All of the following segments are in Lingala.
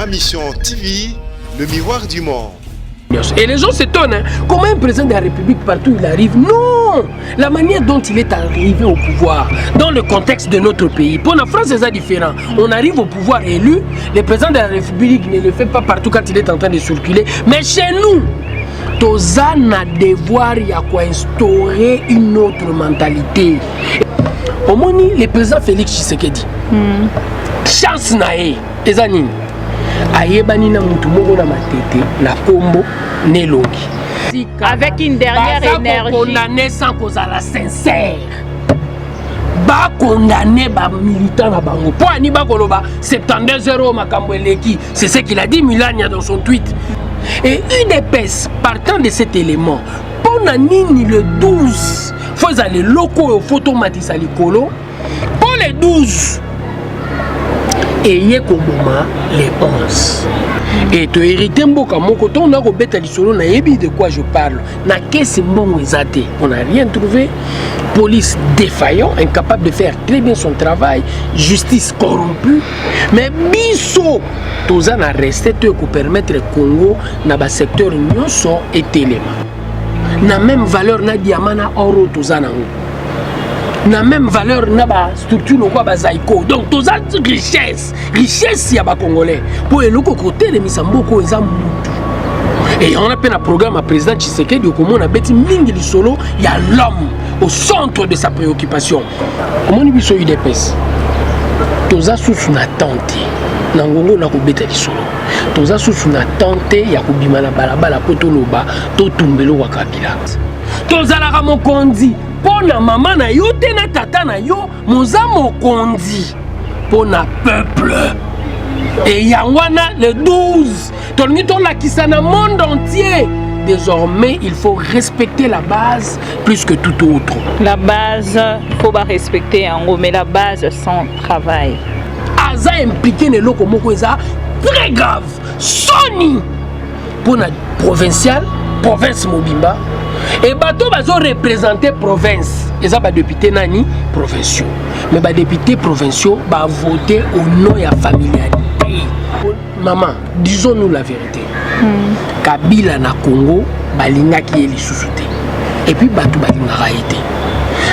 Ma Mission TV, le miroir du monde. Et les gens s'étonnent, hein? Comment un président de la République partout il arrive? Non! La manière dont il est arrivé au pouvoir, dans le contexte de notre pays. Pour la France, c'est ça différent. On arrive au pouvoir élu, le président de la République ne le fait pas partout quand il est en train de circuler. Mais chez nous, Tozan a devoir y a quoi instaurer une autre mentalité. Au moment le président Félix Tshisekedi, chance nae, ezanini. Ayebani na mutu moko na matete na kombo nelongi avec une dernière énergie condamné sans cause à la sincère ba condamné ba militant na bango po ani ba koloba 72 makambo eleki, c'est ce qu'il a dit Milania dans son tweet. Et UDPS partant de cet élément pour nini le 12 faut aller locaux au photo matisa likolo pour les 12 et y est comme les 11. Et tu hérité mboka moko to na ko beta lisolo na yebi de quoi je parle. Na kesi mbongo ezate. On n'a rien trouvé. Police défaillant, incapable de faire très bien son travail, justice corrompue. Mais biso toza na resté te ko permettre Congo na ba secteur nyonso et téléma. Na même valeur na diamant na oro toza nango. Na même valeur na ba structure lokwa ba zaiko. Donc toza richesse ya ba congolais pour eloko côté de misamboko eza mutu. Et on a peine un programme à président Tshisekedi au comment on a bêti mingi li solo, il y a l'homme au centre de sa préoccupation. Comment on biso UDPS toza sous na tante nangongo na ko beta li solo. Toza sous na tante ya ko bima na balabala poto loba to tumbelo wa Kabila. Toza la ramokondi pona maman na yo te na tata na yo moza mokondi pona peuple. Et yangwana le 12 tolni to la kisana monde entier. Désormais, il faut respecter la base plus que tout autre. La base, faut pas respecter en gros, mais la base sans travail. Aza impliqué ne loko moko eza très grave. Soni pour la provinciale, province Mobimba. Et bateau bazo représenter province. Ils ont député nani provinciaux. Mais les députés provinciaux va voter au nom de la familialité. Maman, disons-nous la vérité. Kabila na Congo, balinga qui est les sous-soutés. Et puis bateau balinga raïté.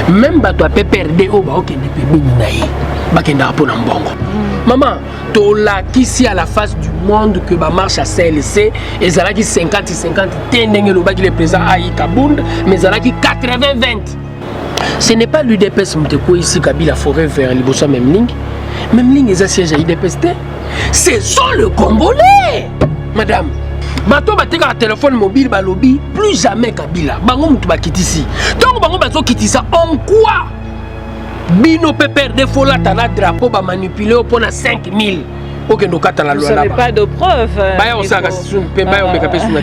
Même bateau a perdu au baoke de pébé naïe. Bakenda pour n'ambongo. Maman, tola qui si à la face du monde que ba marche à CLC et zala qui 50-50 tendenge le baki le président Aïe Kabound mais zala qui 80-20. Ce n'est pas l'UDPS Muteko ici Kabila forêt vers Libosa même ligne est à siège à UDPS. Ce sont les Congolais, madame. Bato bateka téléphone mobile balobi plus jamais Kabila. Bango mutu bakiti ici. Donc bango bazo kitisa en quoi? Bino pépère de fola tana drapeau ba manipulé pour na 5000. Aucun dokata la loi là. Vous n'avez pas de preuves. Ba on saka sun pemba on meka pesu na.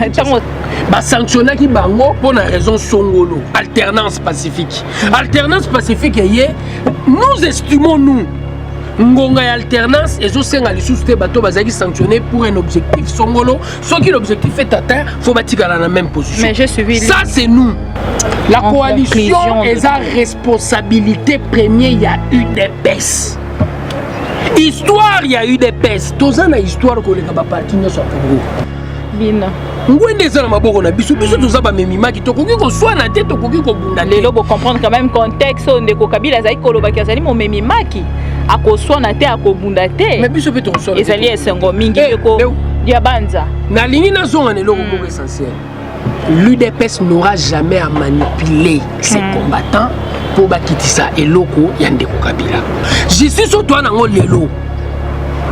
Ba sanctionner ki bango pour na raison songolo, alternance pacifique. Alternance pacifique yé nous estimons nous ngonga ya alternance et zosenga li sous-té bato bazaki sanctionner pour un objectif songolo, ce qui l'objectif est atteint, faut batika dans la même position. Mais je suis ça c'est nous. La coalition est sa responsabilité première, il y a UDPS. Histoire, il y a UDPS. Tous en a histoire que les gars partis ne sont pas gros. Bina. Ngwende za na maboko na biso biso toza ba memima ki tokoki ko soa na tête tokoki ko bunda lelo bo comprendre quand même contexte ndeko Kabila zai koloba ki azali mo memima ki akoswa na te akobunda te. Mais biso pe to soa. Ezali esengo mingi ko dia banza. Na lingi na zonga ne loko moko essentiel. L'UDPS n'aura jamais à manipuler ses combattants pour bakitisa eloko ya ndeko Kabila. Je suis sur toi nango lelo.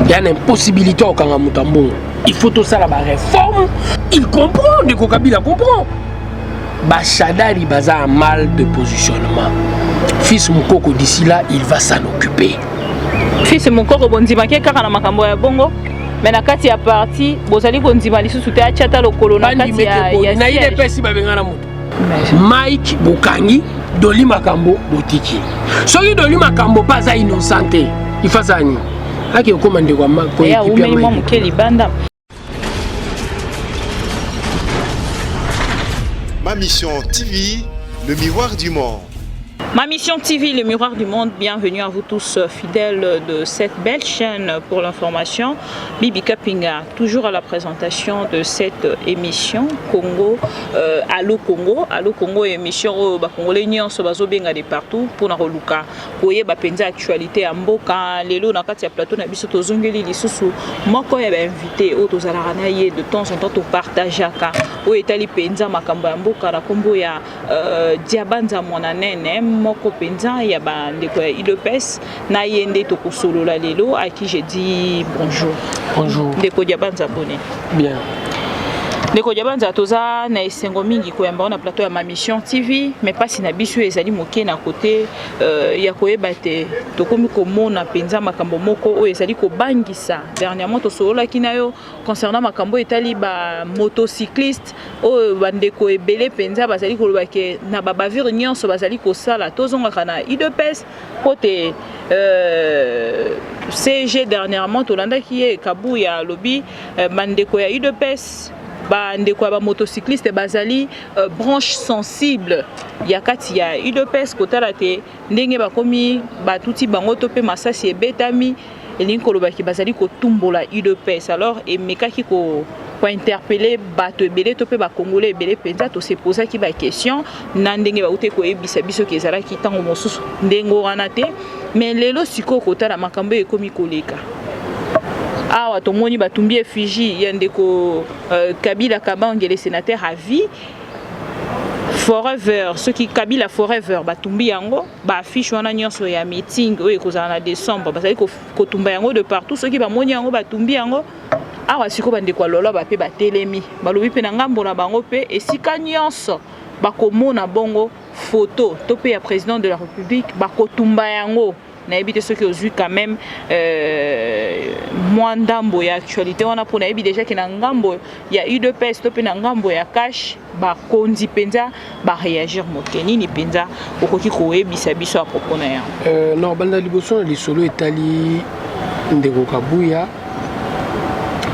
Il y a une impossibilité au Kanga Mutambon. Il faut tout ça la réforme. Il comprend, Ndeko Kabila comprend. Bachadari Baza a mal de positionnement. Fils Moukoko d'ici là, il va s'en occuper. Fils Moukoko Bondima qui est car na makambo ya bongo. Mais na kati ya parti, bozali Bondima lisusu te achata lokolo na kati ya na ile pesi ba bengana mutu. Mike Bokangi Doli Makambo Botiki. Soki Doli Makambo pas za innocenté. Il faut ça ni. Aki okomande kwa ko équipe banda. Ma Mission TV, le miroir du monde. Ma mission TV, le miroir du monde, bienvenue à vous tous fidèles de cette belle chaîne pour l'information. Bibi Kapinga, toujours à la présentation de cette émission Congo, Allo Congo. Allo Congo, émission Congolais Nyon Sobazo Benga de partout pour na roluka. Oye ba penza actualité à Mboka, lelo na kati ya plateau na biso tozongeli lisusu moko ya ba invité o tozala na ye de temps en temps to partageaka. O etali penza makambo ya Mboka na kombo ya Diabanza Monanene moko penza ya ba ndeko ya IDPS na yende to kosolola lelo à qui je dis bonjour. Bonjour. Ndeko Diabanza bonne. Bien. Ndeko Diabanza toza na esengo mingi koyamba na plateau ya Ma Mission TV mais pas na biso ezali moke na côté ya koyeba te tokomi komona penza makambo moko o ezali ko bangisa dernièrement to solola kinayo concernant makambo etali ba motocycliste o bandeko ebele penza bazali koloba ke na ba bavure nyonso bazali ko sala tozonga kana IDPS côté CG dernièrement to landa ki e Kabuya lobby bandeko ya IDPS bandeko ba motocycliste bazali branche sensible ya kati ya IDPS kotala te ndenge bakomi batuti bango to pe masasi ebetami elingi koloba ki bazali kotumbola IDPS alors emekaki ko interpeller bato ebele to pe ba congolais ebele penza to se poser ki ba question na ndenge ba ute ko ebisa biso ke ezala ki tango mosusu ndenge wana te mais lelo siko kotala makambo ekomi koleka awa tomoni batumbi effigie ya ndeko Kabila Kabangele sénateur à vie forever ceux qui Kabila forever batumbi yango ba affiche wana nyonso ya meeting oyo ekozala na décembre bazali kotumba yango de partout ceux qui bamoni yango batumbi yango awa siko bandeko lolo ba pe batelemi balobi pe na ngambo na bango pe esika nyonso bakomona bongo photo to pe ya président de la République bakotumba yango na éviter ceux qui ont vu quand même moins d'ambo ya actualité on a pour na éviter déjà que na ngambo ya UDPS to pe na ngambo ya cash ba kondi penza ba réagir mokeni ni penza okoki ko ebisa biso à propos na ya non banda liboso na lisolo etali ndeko Kabuya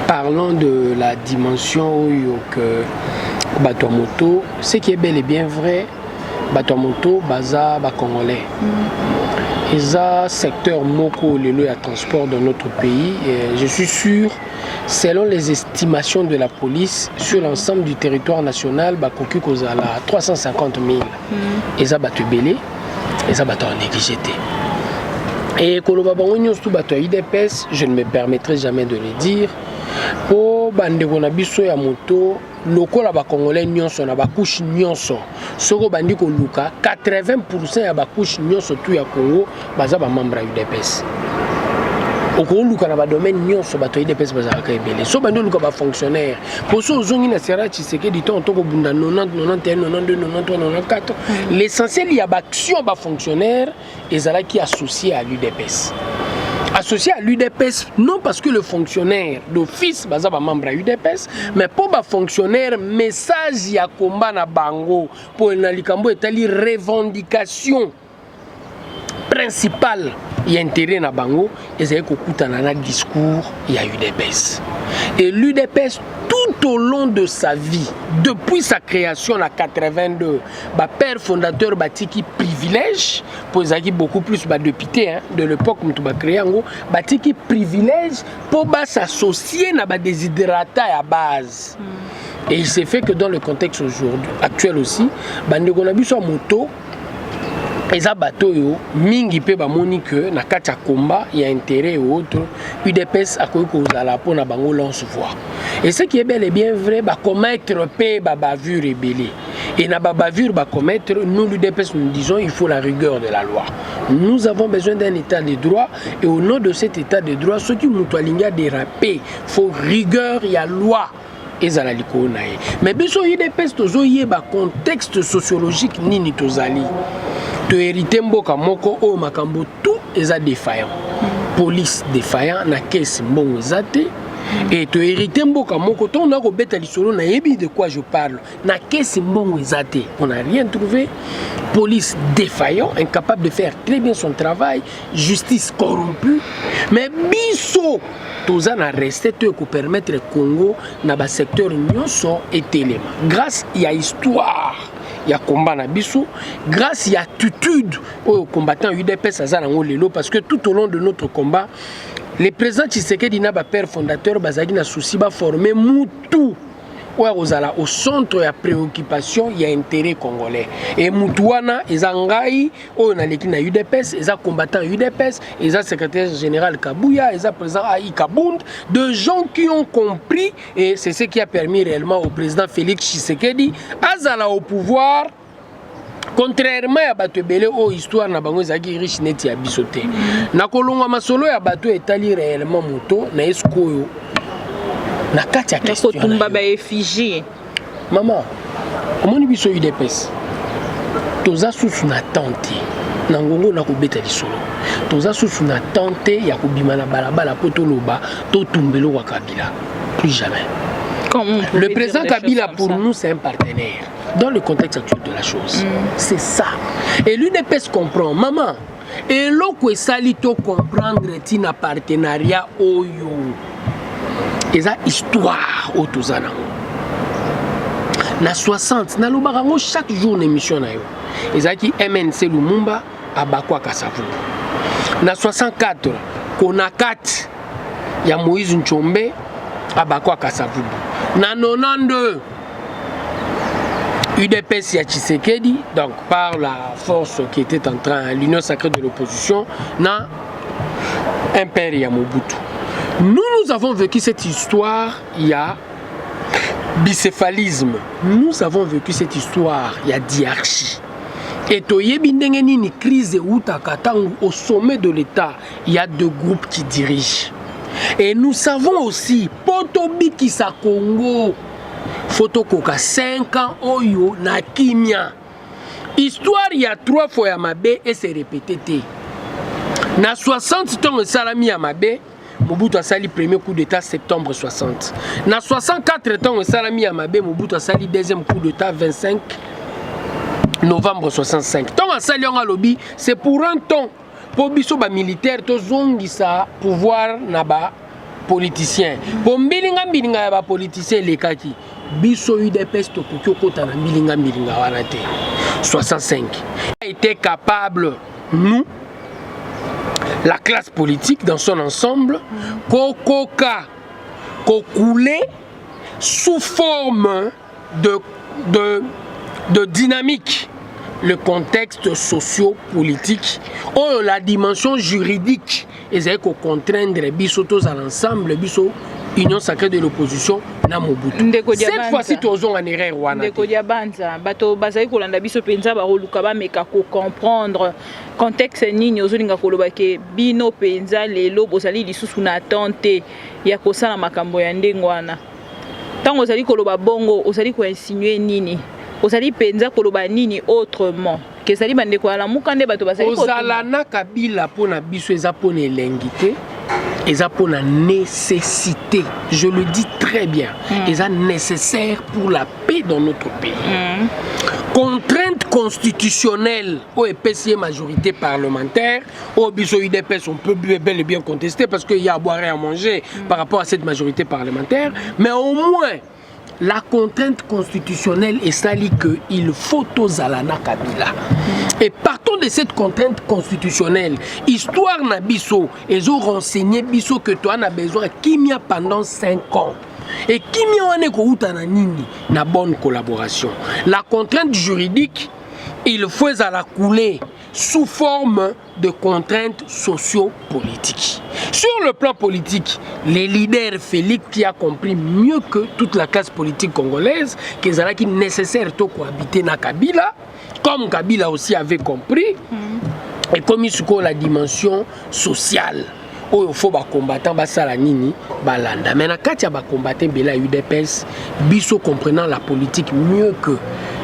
parlant de la dimension oyo que bato moto ce qui est bel et bien vrai bato moto baza ba congolais Eza secteur moko lelo ya transport dans notre pays et je suis sûr selon les estimations de la police sur l'ensemble du territoire national bakoki kozala 350 000 eza bato belé eza bato négligé et koloba bango nyonso tu bato IDPS je ne me permettrai jamais de le dire po bandeko na biso ya moto lokola ba congolais nyonso na ba couche nyonso soko bandi ko luka 80% ya ba couche nyonso tu ya Congo baza ba membre ya UDPS oko luka na ba domaine nyonso bato UDPS baza ka ebele so bandi luka ba fonctionnaire pour so zongi na sera Tshisekedi to ko bunda 90 91 92 93 94 l'essentiel ya ba action ba fonctionnaire ezala qui associé à l'UDPS. Associé à l'UDPS, non parce que le fonctionnaire d'office baza ba membre à UDPS, mais pour ba fonctionnaire message ya combat na bango pour na likambo etali revendication principale ya intérêt na bango ezali kokutana na discours ya UDPS. Et l'UDPS tout au long de sa vie, depuis sa création en 82, bah père fondateur batiki privilège, pour les beaucoup plus bah député de l'époque où tu vas créer en gros, batiki privilège pour bah s'associer na bah desiderata à base. Et il s'est fait que dans le contexte aujourd'hui actuel aussi, bah nous avons vu sur moto. Eza bato yo mingi pe ba moni que na kati ya combat il y a intérêt ou autre UDPS akoki kozala po na bango lance voix et ce qui est bel et bien vrai ba commettre pe ba bavure rebelle et na ba bavure ba commettre nous l'UDPS nous disons il faut la rigueur de la loi nous avons besoin d'un état de droit et au nom de cet état de droit ceux qui mutualinga déraper faut rigueur il y a loi ezala likolo na ye mais biso UDPS tozo yeba contexte sociologique nini tozali to hérité mboka moko o makambo tout eza défaillant police défaillant na caisse mbongo ezate et to hérité mboka moko to na ko beta lisolo na yebi de quoi je parle na caisse mbongo ezate on n'a rien trouvé police défaillant incapable de faire très bien son travail justice corrompue mais biso toza na resté te ko permettre Congo na ba secteur nyonso etelema grâce ya histoire ya combat na biso, grâce à l'attitude aux combattants UDPS azanango lelo, parce que tout au long de notre combat, les présidents Tshisekedi na ba père fondateur bazaki na souci ba former mutu au centre ya préoccupation ya intérêt congolais. Et Moutouana, Ezangai, on a l'équipe na UDPS, Eza combattant UDPS, Eza secrétaire général Kabouya, Eza président Aïe Kabound, de gens qui ont compris, et c'est ce qui a permis réellement au président Félix Tshisekedi, Azala au pouvoir. Contrairement à bato belé o histoire na bango zaki riche neti ya bisoté. Na kolonga masolo ya bato etali réellement moto na eskoyo. Na kati ya question. Na kotumba ba effigie. Maman, comment biso UDPS? Toza susu na tante. Na ngongo na kobeta lisolo. Toza susu na tante ya kobima na balabala poto loba to tumbelo wa Kabila. Plus jamais. Le président Kabila pour nous c'est un partenaire. Dans le contexte actuel de la chose, c'est ça. Et l'UDPS comprend, maman, et l'autre salito comprendre un partenariat oyo. Et ça histoire au Touzana. Na 60, na lobarango chaque jour une émission na yo. Et ça qui MNC Lumumba à Bakwa Kasavu. Na 64, Konakat ya Moïse Nchombe à Bakwa Kasavu. Na 92 UDPS ya Tshisekedi, donc par la force qui était en train, l'union sacrée de l'opposition, na impère ya Mobutu. Nous avons vécu cette histoire, il y a bicéphalisme. Nous avons vécu cette histoire, il y a diarchie. Et toyebi ndenge nini crise utakatangu au sommet de l'État, il y a deux groupes qui dirigent. Et nous savons aussi, Potobi Kisa Congo, Fotokoka 5 ans, Oyo, na Kimia. Histoire, il y a 3 fois Yamabe et c'est répété. Na 60 ans, Salami Yamabe, Mobutu a sali premier coup d'état septembre 60. Na 64 ans, Salami Yamabe, Mobutu a sali deuxième coup d'état 25 novembre 65. Tant à sali en lobby, c'est pour un temps. Pour biso ba militaire, to zongisa pouvoir na ba politicien. Pour mbilinga ba politicien les kaki. Biso UDPS to kokota na mbilinga wana te. 65. A été capable nous la classe politique dans son ensemble kokoka kokoulé sous forme de dynamique le contexte socio-politique ou la dimension juridique et c'est qu'on contraindre biso tous à l'ensemble biso union sacrée de l'opposition na Mobutu. Cette fois-ci tozon en erreur wana. Ndeko dia banza bato bazali kolanda biso penza ba roluka ba meka ko comprendre contexte nini ozolinga koloba ke bino penza lelo bozali lisusu na attente ya kosala makambo ya ndengo wana. Tango ozali koloba bongo ozali ko insinuer nini? Ozali penza koloba nini autrement? Kezali bandeko ala mukande bato bazali ko ozala na Kabila pona biso eza pona elengité. Eza pour la nécessité, je le dis très bien, eza nécessaire pour la paix dans notre pays. Contrainte constitutionnelle au EPC majorité parlementaire, au biso UDPS on peut bel et bien contester parce qu'il y a à boire et à manger par rapport à cette majorité parlementaire, mais au moins la contrainte constitutionnelle est sali qu'il faut aux Alana Kabila. Et partons de cette contrainte constitutionnelle, histoire na biso, ils ont renseigné biso que toi n'a besoin kimia pendant 5 ans. Et kimia wane ko utana nini na bonne collaboration. La contrainte juridique, il faut à la couler sous forme de contraintes socio-politiques. Sur le plan politique, les leaders Félix qui a compris mieux que toute la classe politique congolaise qu'il est nécessaire de cohabiter na Kabila, comme Kabila aussi avait compris, et comme il y a la dimension sociale. Il faut combattre basala nini balanda. Mais quand il y a combattre bela UDPS, biso comprenant la politique mieux que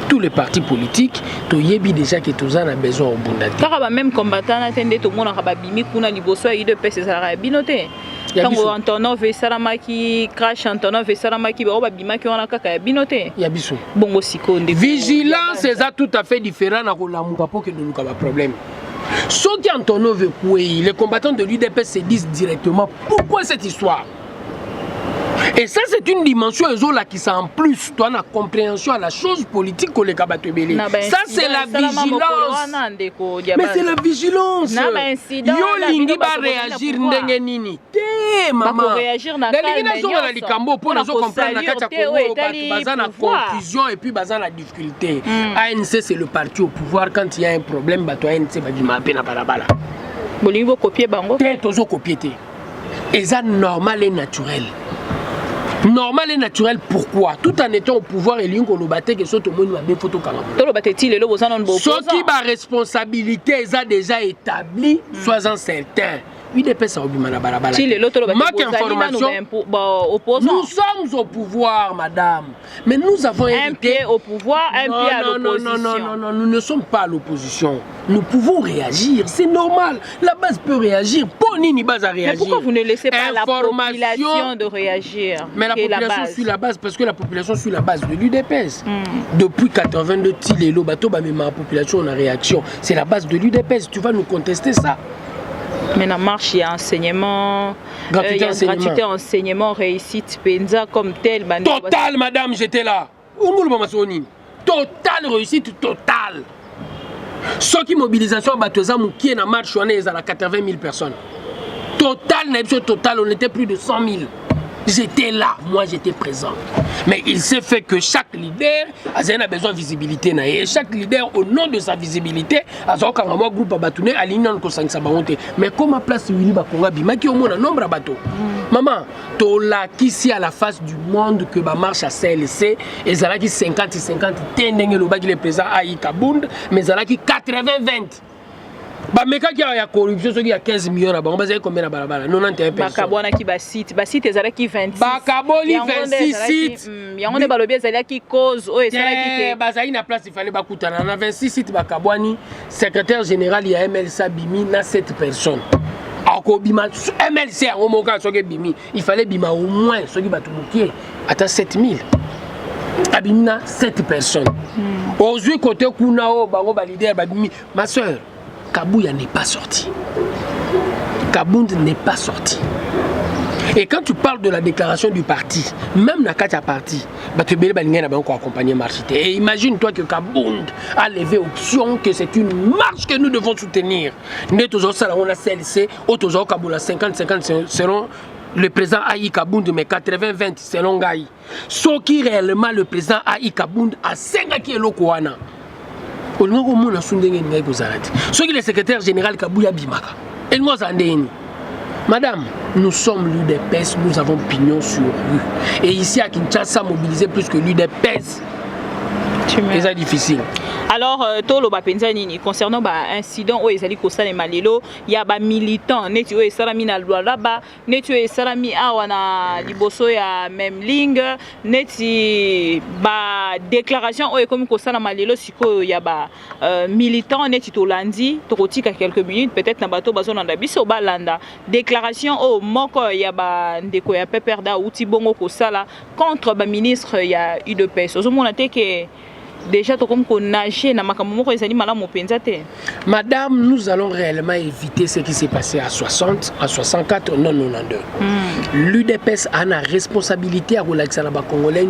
tous les partis politiques, to yebi déjà que tous en a besoin au bunda. Car même combattant attendait tout le monde a bimi kuna liboso UDPS ça a binoté. Tango Antonov et Salamaki crash Antonov et Salamaki ba bima ki wana kaka binoté. Ya biso. Bongo sikonde. Vigilance c'est ça tout à fait différent na ko la mukapo que nous avons problème. Ceux qui Antonov et les combattants de l'UDPS se disent directement pourquoi cette histoire. Et ça, c'est une dimension qui ça en plus, toi, la compréhension à la chose politique que les Kabatebele. Ça, c'est la vigilance. Mais c'est la vigilance. Yo lingi ba réagir ndenge nini. Te maman. Dalingi na zonga na likambo pour nazo comprendre na kati ya Congo baza na confusion et puis baza na difficulté. ANC c'est le parti au pouvoir quand il y a un problème bato ANC ba dima pe na balabala. Bolingo copier bango. Te tozo copier te. Et ça normal et naturel. Normal et naturel, pourquoi? Tout en étant au pouvoir, et l'on a battu que ce tout le monde a bien photo quand même. Ce qui ma responsabilité est déjà établie, sois-en certain. UDPS manque information. Nous sommes au pouvoir, madame. Mais nous avons un pied au pouvoir, un pied à l'opposition. Non, nous ne sommes pas à l'opposition. Nous pouvons réagir, c'est normal. La base peut réagir. Ponini base à réagir. Mais pourquoi vous ne laissez pas la population de réagir? Mais la population suit la base parce que la population suit la base de l'UDPS. Depuis 82 Tilelo, bateau, ma population on a réaction. C'est la base de l'UDPS. Tu vas nous contester ça? Mais dans marche, il y a enseignement, gratuité, enseignement, réussite, penza comme tel. Total, madame, j'étais là. Total réussite, total. Ce qui mobilisation, qui est dans marche, on est à 80 000 personnes. Total, on était plus de 100 000. J'étais là, moi j'étais présent. Mais il s'est fait que chaque leader a besoin de visibilité. Et chaque leader, au nom de sa visibilité, a un groupe à batouner à l'Union de Sabaronte. Mais comment place Willy Bakonga Bima qui au moins un nombre à bateau? Maman, tu là qui ici à la face du monde que marche à CLC, et Zala qui 50-50, Tendenge le bas qui est présent à Ikabound, mais Zala qui 80-20. Mais quand il y a corruption, il y a 15 millions là-bas. On va dire combien là-bas? 91 personnes. Bakabona qui basite. Basite, il y a qui 26. Bakaboli 26 sites. Il y a des balobiers qui cause. Oh, et ça qui Bazaï na place, il fallait Bakutana. On a 26 sites Bakabwani. Secrétaire général, il y a MLC Bimi, na 7 personnes. Alors, Bima, MLC, au moment où Bimi, il fallait Bima au moins, ceux qui battent à 7000. Abimina, 7 personnes. Aux yeux côté Kunao, Bango Balidé, Babimi, ma soeur. Kabouya n'est pas sorti. Kabound n'est pas sorti. Et quand tu parles de la déclaration du parti, même dans le parti, accompagné Marchité. Et imagine-toi que Kabound a levé option que c'est une marche que nous devons soutenir. Nous avons la CLC, nous avons 50-50 selon le président Aïe Kabound, mais 80-20 selon Gaï. Ce qui réellement le président Aïe Kabound a 5 qui est le Kouana. Ce qui est le secrétaire général Kabouya Bimaka. Et nous madame, nous sommes l'UDPS, nous avons pignon sur rue. Et ici à Kinshasa, mobiliser plus que l'UDPS. C'est difficile. Alors, Tolo Bapenzani, concernant l'incident où Ezali Kosa et Malilo, il y a des militants, Netio et Salami na loi là-bas, Netio et Salami awana liboso ya même ligne, Neti ba déclaration où comme Kosa na Malilo siko il y a ba militants Netito Landi, Torotika quelques minutes, peut-être na bateau bazon na biso balanda. Déclaration au moko il y a ba ndeko ya Peperda outi bongo Kosa là contre ba ministre il y a UDPS. Ozomona te que déjà, comme qu'on nageait, madame, nous allons réellement éviter ce qui s'est passé à 60, à 64, non, 92. L'UDPS a la responsabilité à relaxer la Congolais.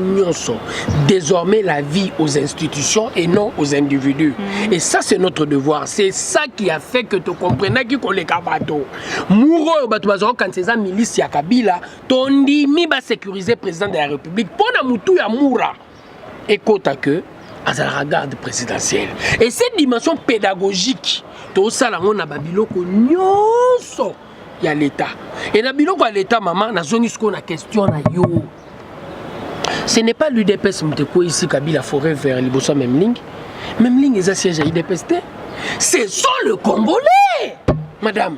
Désormais, la vie aux institutions et non aux individus. Et ça, c'est notre devoir. C'est ça qui a fait que tu comprenais que les kabato. Mouro, quand ces milices ya Kabila, ton dit, mi va sécuriser le président de la République. Pour la moutou ya moura. Et quant à que, à la garde présidentielle. Et cette dimension pédagogique, tout ça, on a babiloko nyonso, il y a l'État. Et na biloko à l'État, maman, na zone ce qu'on a question na yo. Ce n'est pas l'UDPS Muteko ici, Kabila Forêt vers Liboso même ligne. Même ligne, ils siège à l'UDPS. C'est ça le Congolais, madame.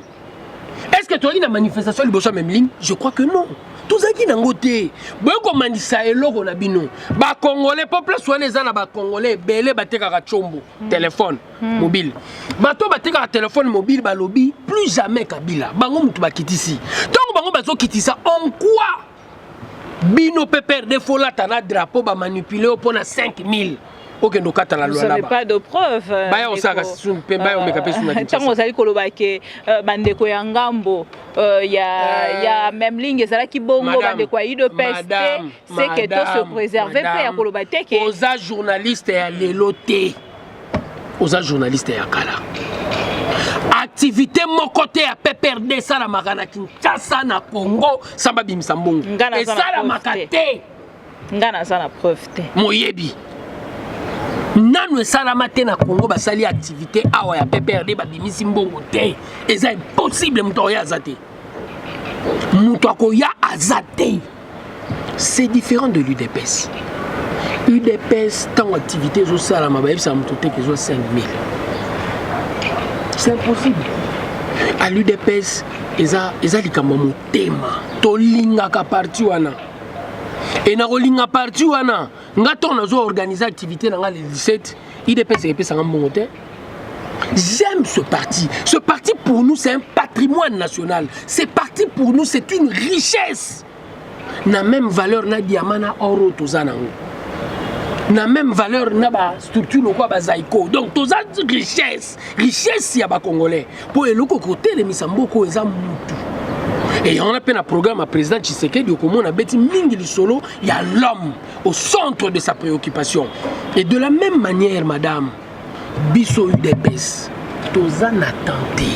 Est-ce que tu as eu une manifestation Liboso même ligne? Je crois que non. Tout ça qui est dans le côté. Beaucoup de ça est là, on a dit non. Les Congolais, peuple soigné, les Congolais, belé, bateka chombo, téléphone mobile. Bato bateka téléphone mobile, balobi, plus jamais Kabila. Bango mutu bakiti ici. Donc bango bazo kiti ça. En quoi Bino Pépère de Fola tana drapeau ba manipuler pour na 5000. Ok, donc à la loi là-bas. Vous n'avez pas de preuves. Baya osaka pe baya omeka suna kinshasa. Tant vous allez kolobake bandeko ya ngambo ya même ligne ezala ki bongo bandeko ya UDPS c'est que tout se préserver pe ya kolobate ke oza journaliste ya leloté. Oza journaliste ya kala. Activité mon côté à PPRD ça la makana Kinshasa na Congo samba bimisa mbongo. Et ça la makate. Ngana za na preuve te. Moyebi. Nanu esalama te na Congo basali activité awa ya PPRD babimisi mbongo te. Eza impossible muto ya azate. Muto akoya azate. C'est différent de l'UDPS. UDPS tant activité zo salama ba yebisa muto te ke zo 5000. C'est impossible. À l'UDPS eza likambo motema. Tolingaka parti wana. Et na rolinga parti wana nga to nazo organiser activité na nga le 17 IDPS epesa nga mbongo te. J'aime ce parti. Ce parti pour nous c'est un patrimoine national. Ce parti pour nous c'est une richesse. Na même valeur na diamant na oro tozana ngo. Na même valeur na ba structure lo kwa ba zaiko. Donc toza richesse ya ba congolais. Pour eloko côté le misamboko eza mutu. Et on a fait un programme à président Tshisekedi comment on a bâti mingi solo, il y a l'homme au centre de sa préoccupation. Et de la même manière, madame, Bisso UDPS, Tozan a tenté.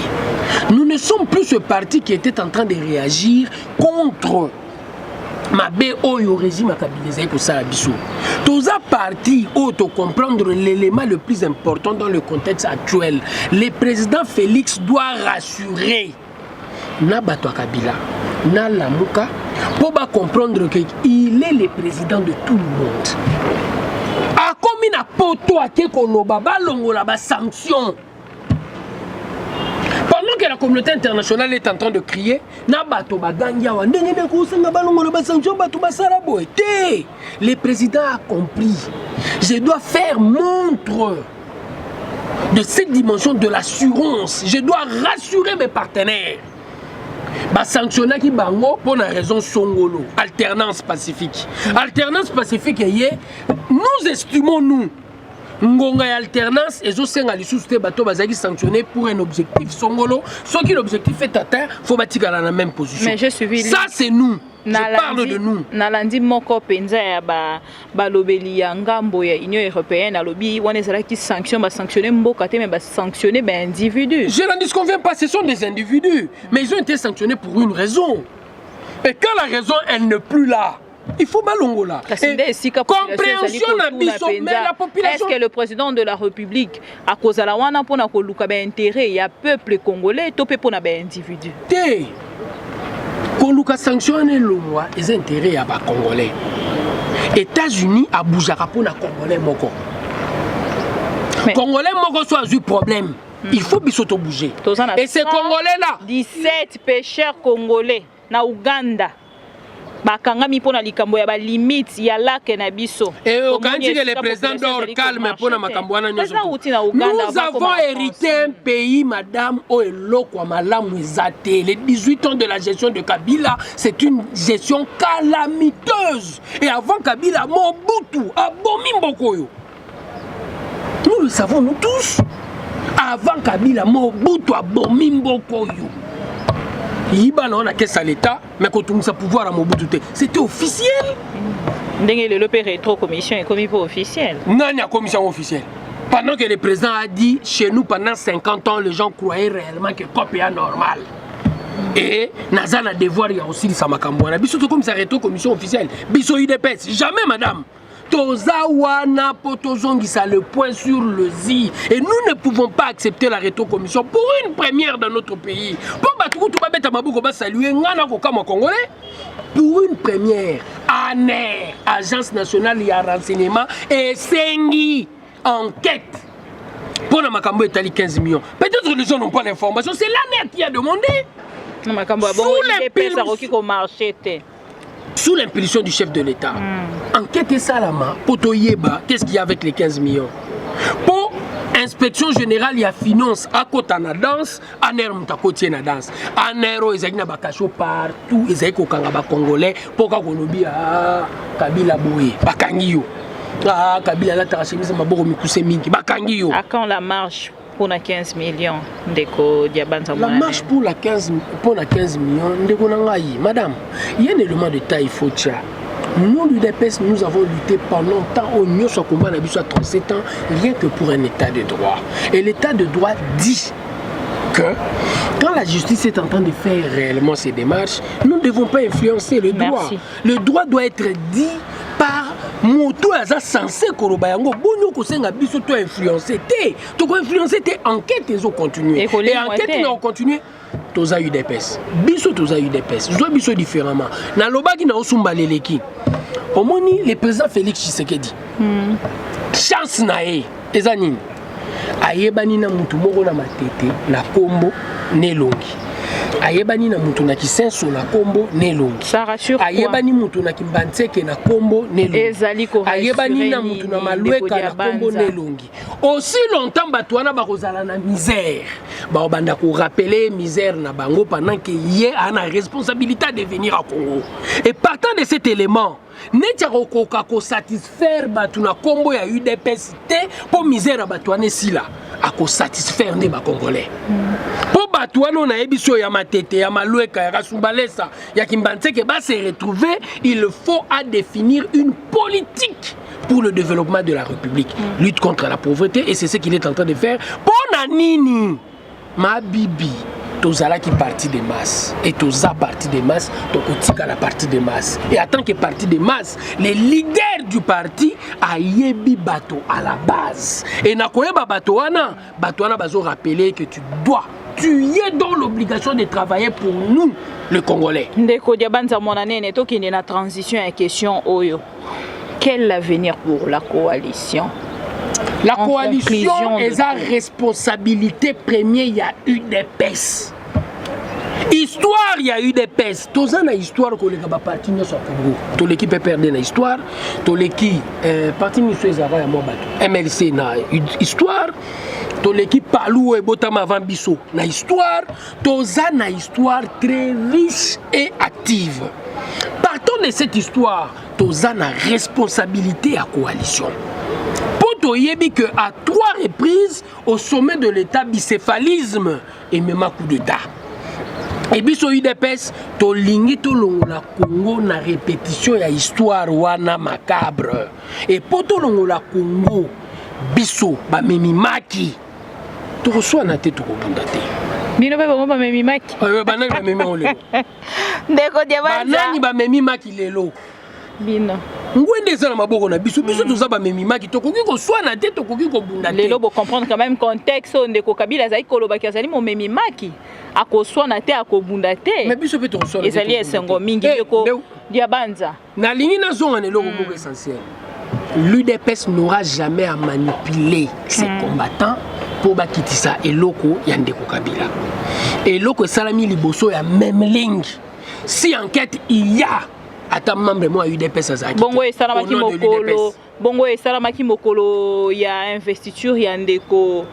Nous ne sommes plus ce parti qui était en train de réagir contre ma BO régime à Kabilé pour ça Bisso. Toza parti auto comprendre l'élément le plus important dans le contexte actuel. Le président Félix doit rassurer na bato Kabila, na Lamuka, pour comprendre qu'il est le président de tout le monde. A comme na poto ake koloba balongola ba sanction. Pendant que la communauté internationale est en train de crier, na bato bagangia wa ndenge ne ko senga balongola ba sanction bato basala boete. Le président a compris. Je dois faire montre de cette dimension de l'assurance. Je dois rassurer mes partenaires. Ba sanctionner qui bango pour une raison songolo, alternance pacifique. Alternance pacifique nous estimons nous ngonga et alternance et zo senga li sous bateau bazaki sanctionné pour un objectif songolo, soit que l'objectif est atteint, faut batika dans la même position. Mais je suis ça c'est nous. Je parle de nous. Nalandi moko penza ya ba lobeli ya ngambo ya Union européenne na lobi wana ezala ki sanction ba sanctionner mboka te mais ba sanctionner ba individus. Je n'en disconviens pas, ce sont des individus, mais ils ont été sanctionnés pour une raison. Et quand la raison elle n'est plus là, il faut balongola. Compréhension na biso mais la population. Est-ce que le président de la République a cause la wana pona ko luka ba intérêt ya peuple congolais topé pona ba individu? Té. Koluka sanctionner le loi les intérêts à Congolais. États-Unis a bougé pour na Congolais moko. Congolais moko soit eu problème. Il faut bisoto bouger. Et ces Congolais là, 17 pêcheurs congolais na Ouganda. Bakangami pona likambo ya ba limite ya lac na biso. Et au Gandhi que le président dort calme pona makambo wana nyoso. Nous avons hérité un pays madame o eloko malamu ezate. Les 18 ans de la gestion de Kabila, c'est une gestion calamiteuse. Et avant Kabila Mobutu abomi mbokoyo. Nous le savons nous tous. Avant Kabila Mobutu abomi mbokoyo. On a caisse à l'État, mais quand on a pouvoir à Mobutu, c'était officiel. Le père rétro-commission est commis pour officiel. Non, il y a commission officielle. Pendant que le président a dit, chez nous, pendant 50 ans, les gens croyaient réellement que le COP est normal. Et Nazan a devoir, il y a aussi le Samakambouana. Biso comme ça, rétro-commission officielle. Biso IDPS. Jamais, madame. Tozawana potozongisa le point sur le zi. Et nous ne pouvons pas accepter la rétro-commission pour une première dans notre pays. Pour une première, ANER, Agence nationale de renseignement, et Sengi, enquête. Pour la Makambo est 15 millions. Peut-être que les gens n'ont pas l'information. C'est l'ANER qui a demandé. Sous l'impulsion du chef de l'État. Enquête Salama, Potoyeba, qu'est-ce qu'il y a avec les 15 millions? Pour inspection générale, il y a finance à côté de la danse, ANER Mutakotie na danse. ANER, ils ont bakacho partout, ils ont des Congolais, pour Kabila Boye, Bakangiyo. Ah, Kabila la tarachemise maboko mikuse mingi. Bakangi yo. À quand la marche pour la 15 millions ndeko Diabanza La marche pour la 15 millions ndeko nangai. Madame, il y a un élément de taille faut tcha. Nous, l'UDPS, nous avons lutté pendant longtemps au mieux sur combat à 37 ans, rien que pour un état de droit. Et l'état de droit dit que quand la justice est en train de faire réellement ses démarches, nous ne devons pas influencer le droit. Merci. Le droit doit être dit par moto aza censé koloba yango bonyo kosenga biso to influencer te to ko influencer te enquête ezo continuer et enquête na continuer toza UDPS biso toza UDPS zo biso différemment na lobaki na osumba leleki omoni le président Félix Tshisekedi chance na eza nini ayebani na mutu moko na matete na kombo nelongi ayebani na mutu na kisenso na kombo nelongi ça rassure quoi ayebani mutu na kimbantseke na kombo nelongi ayebani na mutu na malweka na kombo nelongi aussi longtemps bato wana bakozala na misère baobanda ko rappeler misère na bango pendant que ye a na responsabilité de venir à Congo et partant de cet élément netia kokoka ko satisfaire bato na kombo ya UDPS te po misère bato wana sila ako satisfaire nde ba congolais po bato wana na ebiso ya matete ya malweka ya kasumbalesa ya kimbantseke ba se retrouver il faut à définir une politique pour le développement de la République lutte contre la pauvreté et c'est ce qu'il est en train de faire pour nanini ma bibi tozala qui parti des masses et toza parti des masses tokotika la partie des masses et en tant que parti des masses les leaders du parti ayebi bato à la base et nakoyeba bato wana bazo rappeler que tu es dans l'obligation de travailler pour nous les Congolais. Ndeko Diabanza monanene to kine na transition en question oyo. Quel avenir pour la coalition? La coalition est sa responsabilité première, il y a eu des PES. Histoire, il y a eu des PES. Tous en a histoire que les gars partis ne sont pas gros. Toute l'équipe est perdue dans l'histoire. Toute l'équipe parti ne soit pas à MLC na histoire. Toute l'équipe Palou et Botam avant Bissot na histoire. Tous en a histoire très riche et active. Partons de cette histoire. Tous en a responsabilité à coalition. Toyebi que à 3 reprises au sommet de l'état bicéphalisme et même un coup d'état. Et biso UDPS to lingi to longola Congo na répétition ya histoire wana macabre. Et pour to longola Congo biso ba memi maki to reçoit na tête ko bundate. Bino pe ba memi maki. Banani ba memi on lelo. Ndeko Diabanza. Banani ba memi maki lelo. Bino. Ngwende za na maboko na biso biso toza ba memi maki tokoki ko swa na te tokoki ko bunda te lelo bo comprendre quand même contexte ndeko Kabila zai koloba ki azali mo memi maki akoswa na te akobunda te mais biso pe to swa ezali esengo mingi ndeko Diabanza na lingi na zonga ne loko moko essentiel l'UDPS n'aura jamais à manipuler ses combattants pour bakitisa eloko ya ndeko Kabila eloko salami liboso ya même ligne si enquête il y a ata membre moi UDPS azaki bongo esalamaki mokolo bongo esalamaki mokolo ya investiture ya ndeko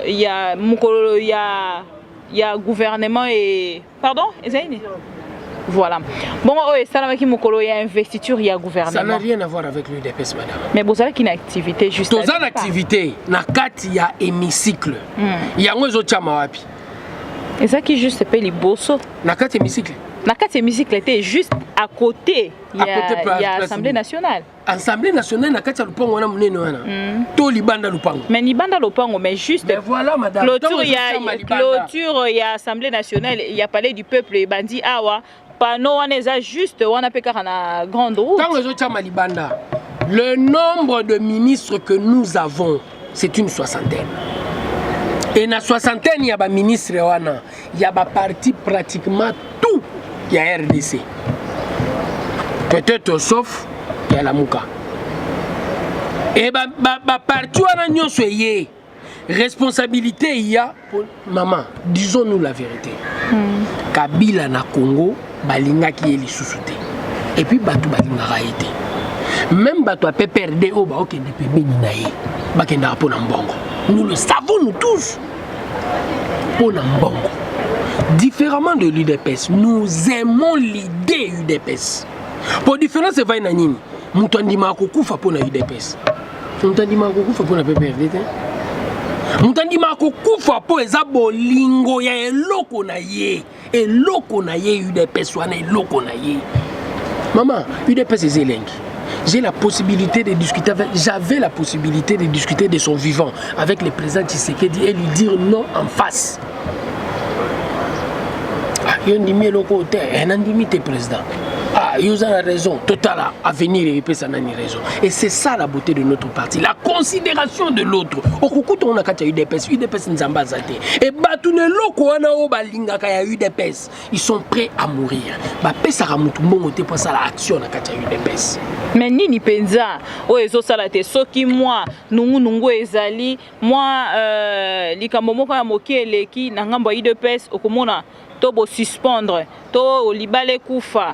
ya mokolo ya gouvernement et pardon ezali voilà bongo esalamaki mokolo ya investiture ya gouvernement ça n'a rien à voir avec l'UDPS madame mais bozala ki na activité juste toza na activité na kati ya hémicycle yango ezotiama wapi ezaki juste pe liboso na kati hémicycle na kati musique était juste à côté il y a Assemblée nationale. Assemblée nationale na kati lupango wana munene wana. To libanda lupango. Mais libanda lupango mais juste mais voilà madame. Clôture il y a Assemblée nationale, il y a palais du peuple et bandi awa panneau wana eza juste wana pe kaka na grande route. Tango zo tchama libanda. Le nombre de ministres que nous avons, c'est une soixantaine. Et na soixantaine il y a ba ministre wana, il y a ba parti pratiquement tout. Il y a RDC. Peut-être sauf il y a la Mouka. Et partout à l'Union soyez responsabilité il y a pour maman. Disons-nous la vérité. Kabila na Congo balinga qui est les sous-soutés. Et puis batu balinga raïté. Même batu a peut perdre au ba ok de pebeni naé. Bakenda pour Nambongo. Nous le savons nous tous. Pour Nambongo. Différemment de l'UDPS, nous aimons l'idée UDPS. Pour différence, c'est pas une moto andima kokufa pona UDPS. Moto andima kokufa pona PPRD te. Moto andima kokufa po eza bolingo ya eloko na ye. Eloko na ye UDPS wana eloko na ye. Maman, UDPS est zélengi. J'ai la possibilité de discuter avec, j'avais la possibilité de discuter de son vivant avec le président Tshisekedi et lui dire non en face. Ah, il dit le côté, un dit président. Ah, il a raison, total, avenir et ça n'a ni raison. Et c'est ça la beauté de notre parti, la considération de l'autre. Au coucou, on a quand il y a UDPS n'zamba zate. Et batune loko wana o balinga kaya UDPS, ils sont prêts à mourir. Ba pesa ramutu mbongo te pour ça la action na quand il y a UDPS. Mais nini penza o ezo sala te soki moi nungu ezali moi likambo moko ya moki eleki na ngambo ya UDPS okomona to bo suspendre to libale kufa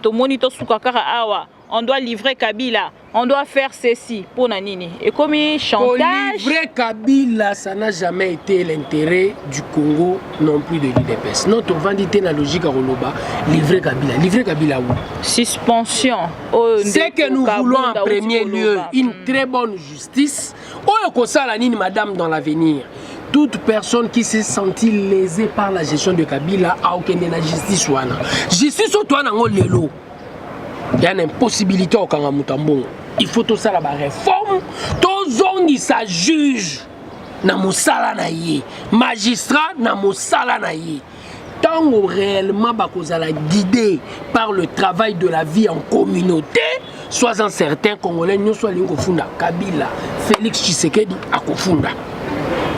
to moni to suka kaka awa on doit livrer Kabila, on doit faire ceci pour Nanini. Et comme chantage. Pour livrer Kabila, ça n'a jamais été l'intérêt du Congo non plus de l'UDPS. Notre vendité la logique à Roloba, livrer Kabila. Livrer Kabila où? Suspension. C'est que nous voulons en premier lieu une très bonne justice. Oh, ça la nini madame dans l'avenir. Toute personne qui s'est sentie lésée par la gestion de Kabila a aucune la justice. Justice au toi dans l'élo. Il y a une impossibilité au Kangamutambon. Il faut tout ça la réforme. Tout zone ça juge. Na musala na ye. Magistrat na musala na ye. Tant que réellement bakozala guidé par le travail de la vie en communauté, sois-en certain Congolais nous soit l'ingofunda Kabila, Félix Tshisekedi akofunda.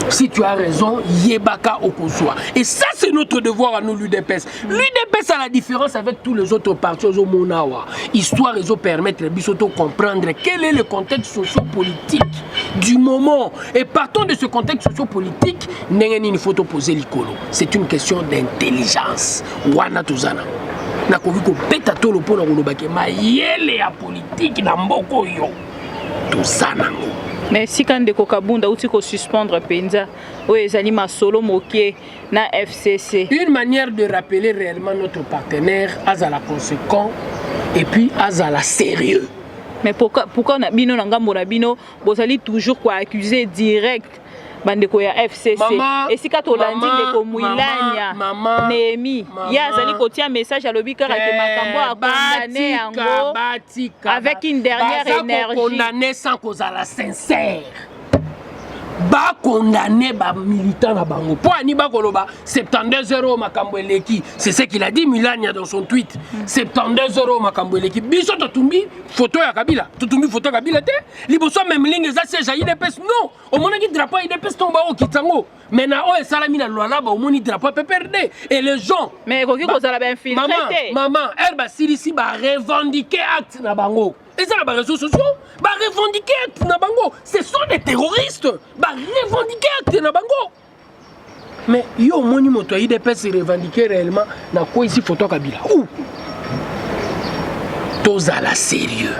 Si tu as raison, Yebaka Okoswa. Et ça, c'est notre devoir à nous, l'UDPS. L'UDPS a la différence avec tous les autres partis au Monawa. Histoire de permettre de comprendre quel est le contexte socio-politique du moment. Et partant de ce contexte socio-politique, il faut poser l'icolo. C'est une question d'intelligence. Wana Tuzana. Nakoviko peta tolo pona kolobake mayele ya politique na mboko yo. Tuzana. Mais si quand de Kokabunda ou tiko suspendre Penza ou ezali masolo moké na FCC. Une manière de rappeler réellement notre partenaire à la conséquent et puis à la sérieux. Mais pourquoi na bino ngambo na bino bozali toujours quoi accuser direct bandeko ya FCC et si kato landi ndeko Muilanya Nehemi ya zali kotia message à lobi kara ke makambo a condamné yango avec une dernière énergie condamné sans cause à la sincère ba condamné ba militant na bango po ani ba koloba 72 makambo eleki c'est ce qu'il a dit Muilanya dans son tweet 72 makambo eleki biso totumbi photo ya Kabila totumbi photo ya Kabila te liboso même ligne za siège ya UDPS non au mona ki drapeau UDPS tomba o kitango mais na o esalami na lwala ba o moni drapeau PPRD et les gens mais koki kozala ba infiltré maman herba silisi ba revendiquer acte na bango. Et ça, les réseaux sociaux, bah revendiquer acte na bango. Ce sont des terroristes. Bah revendiquer acte na bango. Mais yo moni moto UDPS revendiquer réellement na quoi ici photo Kabila. Où? Tous à la sérieux.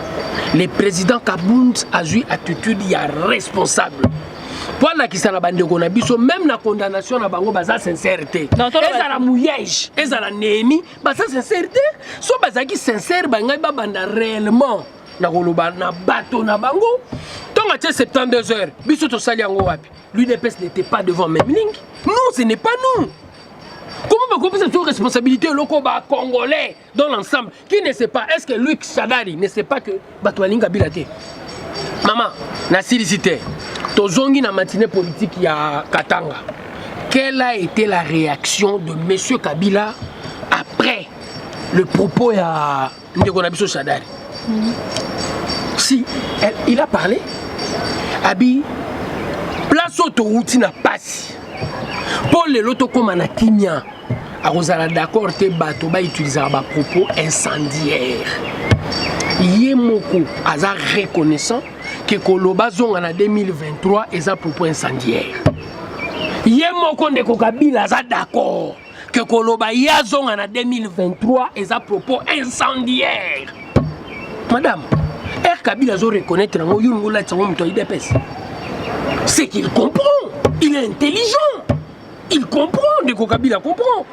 Le président Kabound a eu attitude ya responsable. Pour la qui s'en a bandé qu'on a biso même la condamnation na bango baza sincérité. Et ça la mouillage, et ça la Nehemi, baza sincérité. So baza qui sincère banga ba banda réellement. Na koloba na bateau na bango tant à 72 heures biso to sali yango wapi l'UDPS n'était pas devant même ligne non ce n'est pas nous comment on peut cette responsabilité loko ba congolais dans l'ensemble qui ne sait pas est-ce que Luc Sadari ne sait pas que bato alinga bilate maman na silicité to zongi na matinée politique ya Katanga quelle a été la réaction de monsieur Kabila après le propos ya ndeko na biso Sadari. Si, il a parlé. Abi, place autoroute n'a pas si. Pour les loto comme na kimia, a Rosala d'accord te bateau ba utiliser ba propos incendiaires. Yemoko aza reconnaissant que Koloba zong en 2023 est un propos incendiaire. Yemoko de Kabila aza d'accord que Koloba yazong en 2023 est un propos incendiaire. Madame, Kabila zo reconnaître ngo yungola tsango mto IDPS. C'est qu'il comprend, il est intelligent. Il comprend de Kabila comprend.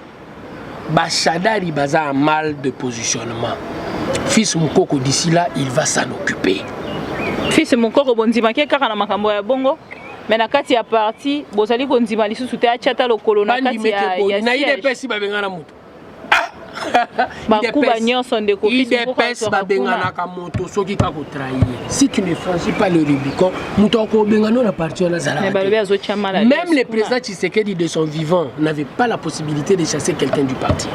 Bachadari baza un mal de positionnement. Fils Moukoko, d'ici là, il va s'en occuper. Fils Moukoko, bondima ke kaka na makambo ya bongo. Mais na kati ya parti, bozali kondima lisusu te achata lokolo na kati ya na IDPS babengana moto. IDPS babengana ka moto soki ka ko trahir. Si tu ne franchis pas le Rubicon, moto ko bengana na parti na zala. Même le président Tshisekedi de son vivant n'avait pas la possibilité de chasser quelqu'un du parti.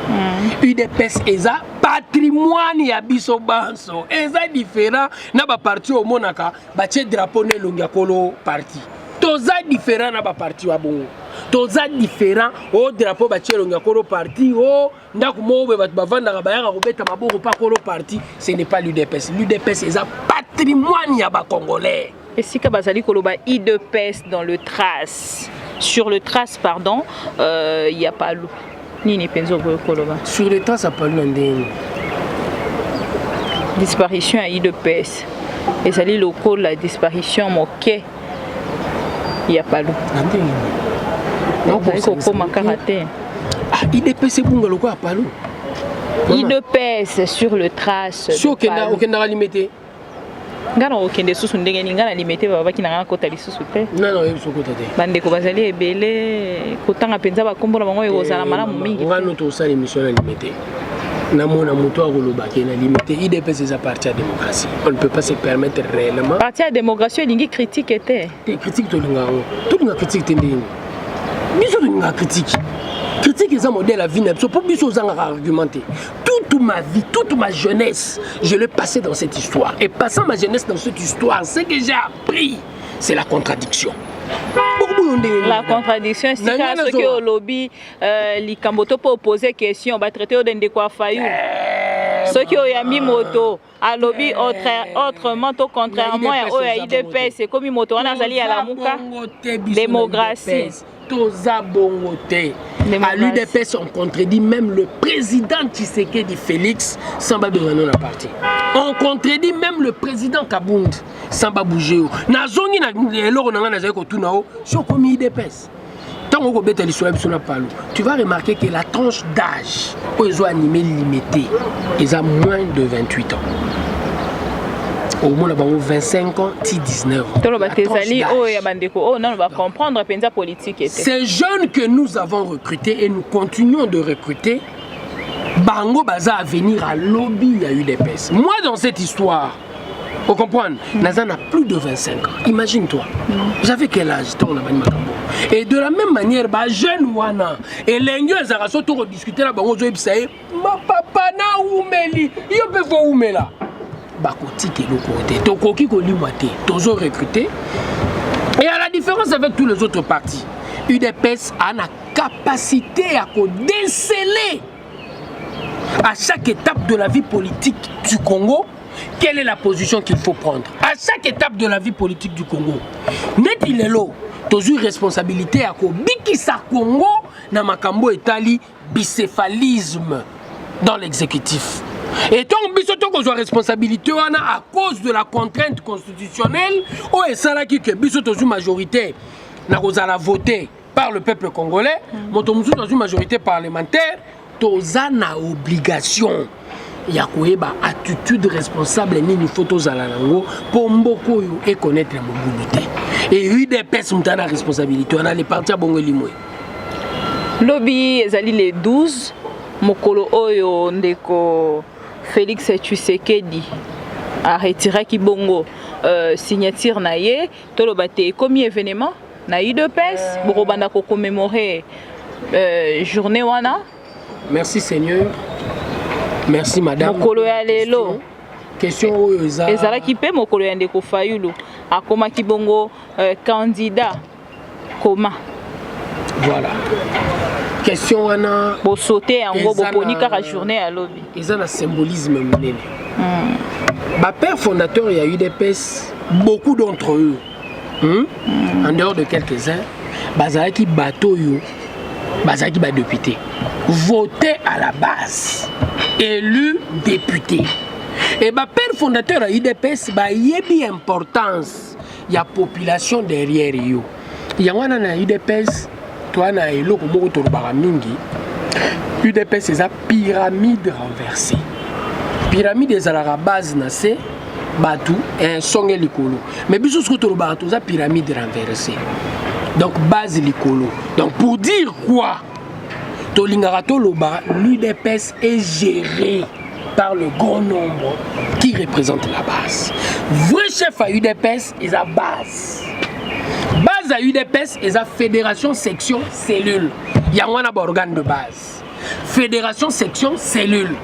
UDPS eza patrimoine ya biso banso. Eza différent na ba parti au monaka ba tie drapeau ne longia kolo parti. Toza différent na ba parti wa bongo. Toza différent au drapeau ba tie longia kolo parti o ndako mo be bat bavanda ba yaka ko beta maboko pa kolo parti. Ce n'est pas l'UDPS. L'UDPS eza patrimoine ya ba congolais. Et si Kabazali Koloba IDPS dans le trace, sur le trace pardon, il y a pas l'eau. Ni penzo Koloba. Sur le trace à pas l'eau. Disparition à IDPS. Et ça dit local la disparition moquée. Il y a pas l'eau. Non, IDPS c'est bon le quoi pas l'eau. IDPS sur le trace. Sur aucun limité. Ngana okende susu ndenge ngana limité baba ki na kota lisusu te. Non non, so kota te. Bande ko bazali ebele kotanga penza ba kombola bango ekozala malamu mingi. Ngana to sa émission limité. Na mona moto akoloba ke na limité IDPS c'est parti à démocratie. On ne peut pas se permettre réellement. Parti à démocratie lingi critique était. Des critiques to linga. Tout linga critique tending. Biso linga critique. Critique est un modèle à vie. Pour biso zanga argumenter. Toute ma vie, toute ma jeunesse, je l'ai passé dans cette histoire. Et passant ma jeunesse dans cette histoire, ce que j'ai appris, c'est la contradiction. La contradiction, c'est ce que au lobby, les Kamboto peut poser question, va traiter au Dendekwa Fayou. Ce qui ont mis moto, à lobby autrement, contrairement à IDPS, c'est comme moto, on a sali à la mouka, démocratie. À l'UDPS, on contredit même le président Tshisekedi Félix Samba Berano na parti. On contredit même le président Kabound Samba Bougéo. Na zongi na eloro na zai ko tunao sur comme IDPS. Tant qu'on bête l'histoire sur la palo, tu vas remarquer que la tranche d'âge où ils ont animé limité, ils ont moins de 28 ans. Au moins, ils ont 25 ans, 19 ans. Ces jeunes que nous avons recrutés et nous continuons de recruter, Bango Baza à venir à lobby à UDPS. Moi, dans cette histoire, vous comprenez, Naza n'a plus de 25 ans. Imagine-toi. J'avais quel âge? Et de la même manière, jeune Wana et l'Engyo Zaraso tout rediscuter là, Bango Zoïbsaï, ma papa na oumeli, yo peut voir oumela. Bakoti ke lokote, tokoki ko limate, tozo recruté. Et à la différence avec tous les autres partis, UDPS a la capacité à déceler à chaque étape de la vie politique du Congo quelle est la position qu'il faut prendre. À chaque étape de la vie politique du Congo. Net il est là, tozo responsabilité à ko bikisa Congo na makambo etali bicéphalisme dans l'exécutif. Et tant que nous responsabilité à cause de la contrainte constitutionnelle, où est ça qui que une majorité n'a pas voté par le peuple congolais, mais dans une majorité parlementaire, tous a obligation. Il y a une attitude responsable ni photos à la langue pour beaucoup et connaître la mobilité. Et UDPS ont la responsabilité. On a les partis à Bongolimwe. Lobby ezali les 12 mokolo oyo ndeko Félix Tshisekedi a retiré Kibongo signature na ye toloba te comme événement na UDPS pour banda ko commémorer journée wana. Merci Seigneur. Merci madame. Mokolo ya lelo. Question oyo ezala ki pe mokolo ya ndeko Fayulu akoma Kibongo candidat comment. Voilà. Question wana bo sauter en gros bo poni kaka journée à lobby. Ils ont un symbolisme munene. Ba père fondateur il y a eu UDPS, beaucoup d'entre eux. En dehors de quelques-uns, bazaki bateau yo, bazaki ba député. Voté à la base, élu député. Et ba père fondateur à UDPS ba yebi importance, il y a population derrière yo. Il y a na UDPS toi na eloko moko tolobaka mingi UDPS c'est une pyramide renversée. pyramide ezalaka base na se batu et songe likolo mais biso ce que tu as la pyramide renversée donc base likolo donc pour dire quoi tolingaka loba l'UDPS est géré par le grand nombre qui représente la base. Vrai chef à UDPS est la base. Base à UDPS est la fédération section cellule. Il y a un organe de base. Fédération section cellule.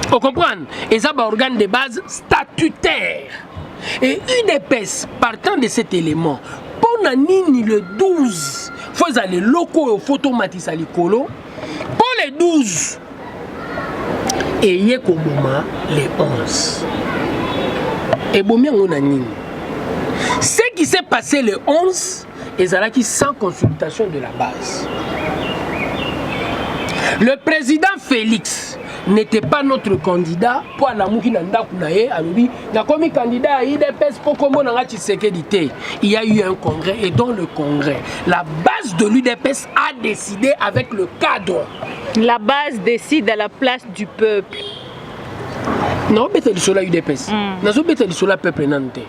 Vous comprenez? Et ça, organe de base statutaire. Et UDPS, partant de cet élément, pour Nini le 12, il faut aller locaux au photomatis à l'icolo. Pour les 12, et il y a les 11. Et bien, on a Nini. Ce qui s'est passé le 11, ils qui sans consultation de la base. Le président Félix n'était pas notre candidat pour l'amour nanda kunaye alobi na komi candidat à IDPS pour kombo nanga Tshisekedi. Il y a eu un congrès et dans le congrès la base de l'UDPS a décidé avec le cadre. La base décide à la place du peuple. Non, bête du sola UDPS. Nazo bête du sola peuple nante.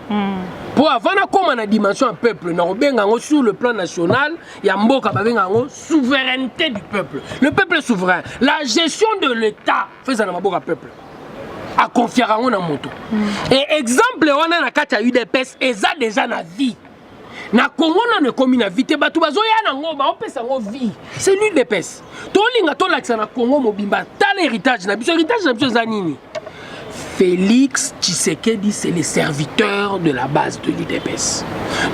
Pour avoir comme la dimension peuple, sur le plan national, il y a une souveraineté du peuple. Le peuple est souverain. La gestion de l'État fait un peuple. A confier à un moto. Et exemple, on a na UDPS, et ça déjà na vie. Na Congo na commune na vie, te batu bazo ya na ngoma, on peut sango vie. C'est l'UDPS. To linga to la na Congo mobimba, tal héritage na biso zanini. Félix Tshisekedi, c'est le serviteur de la base de l'UDPS.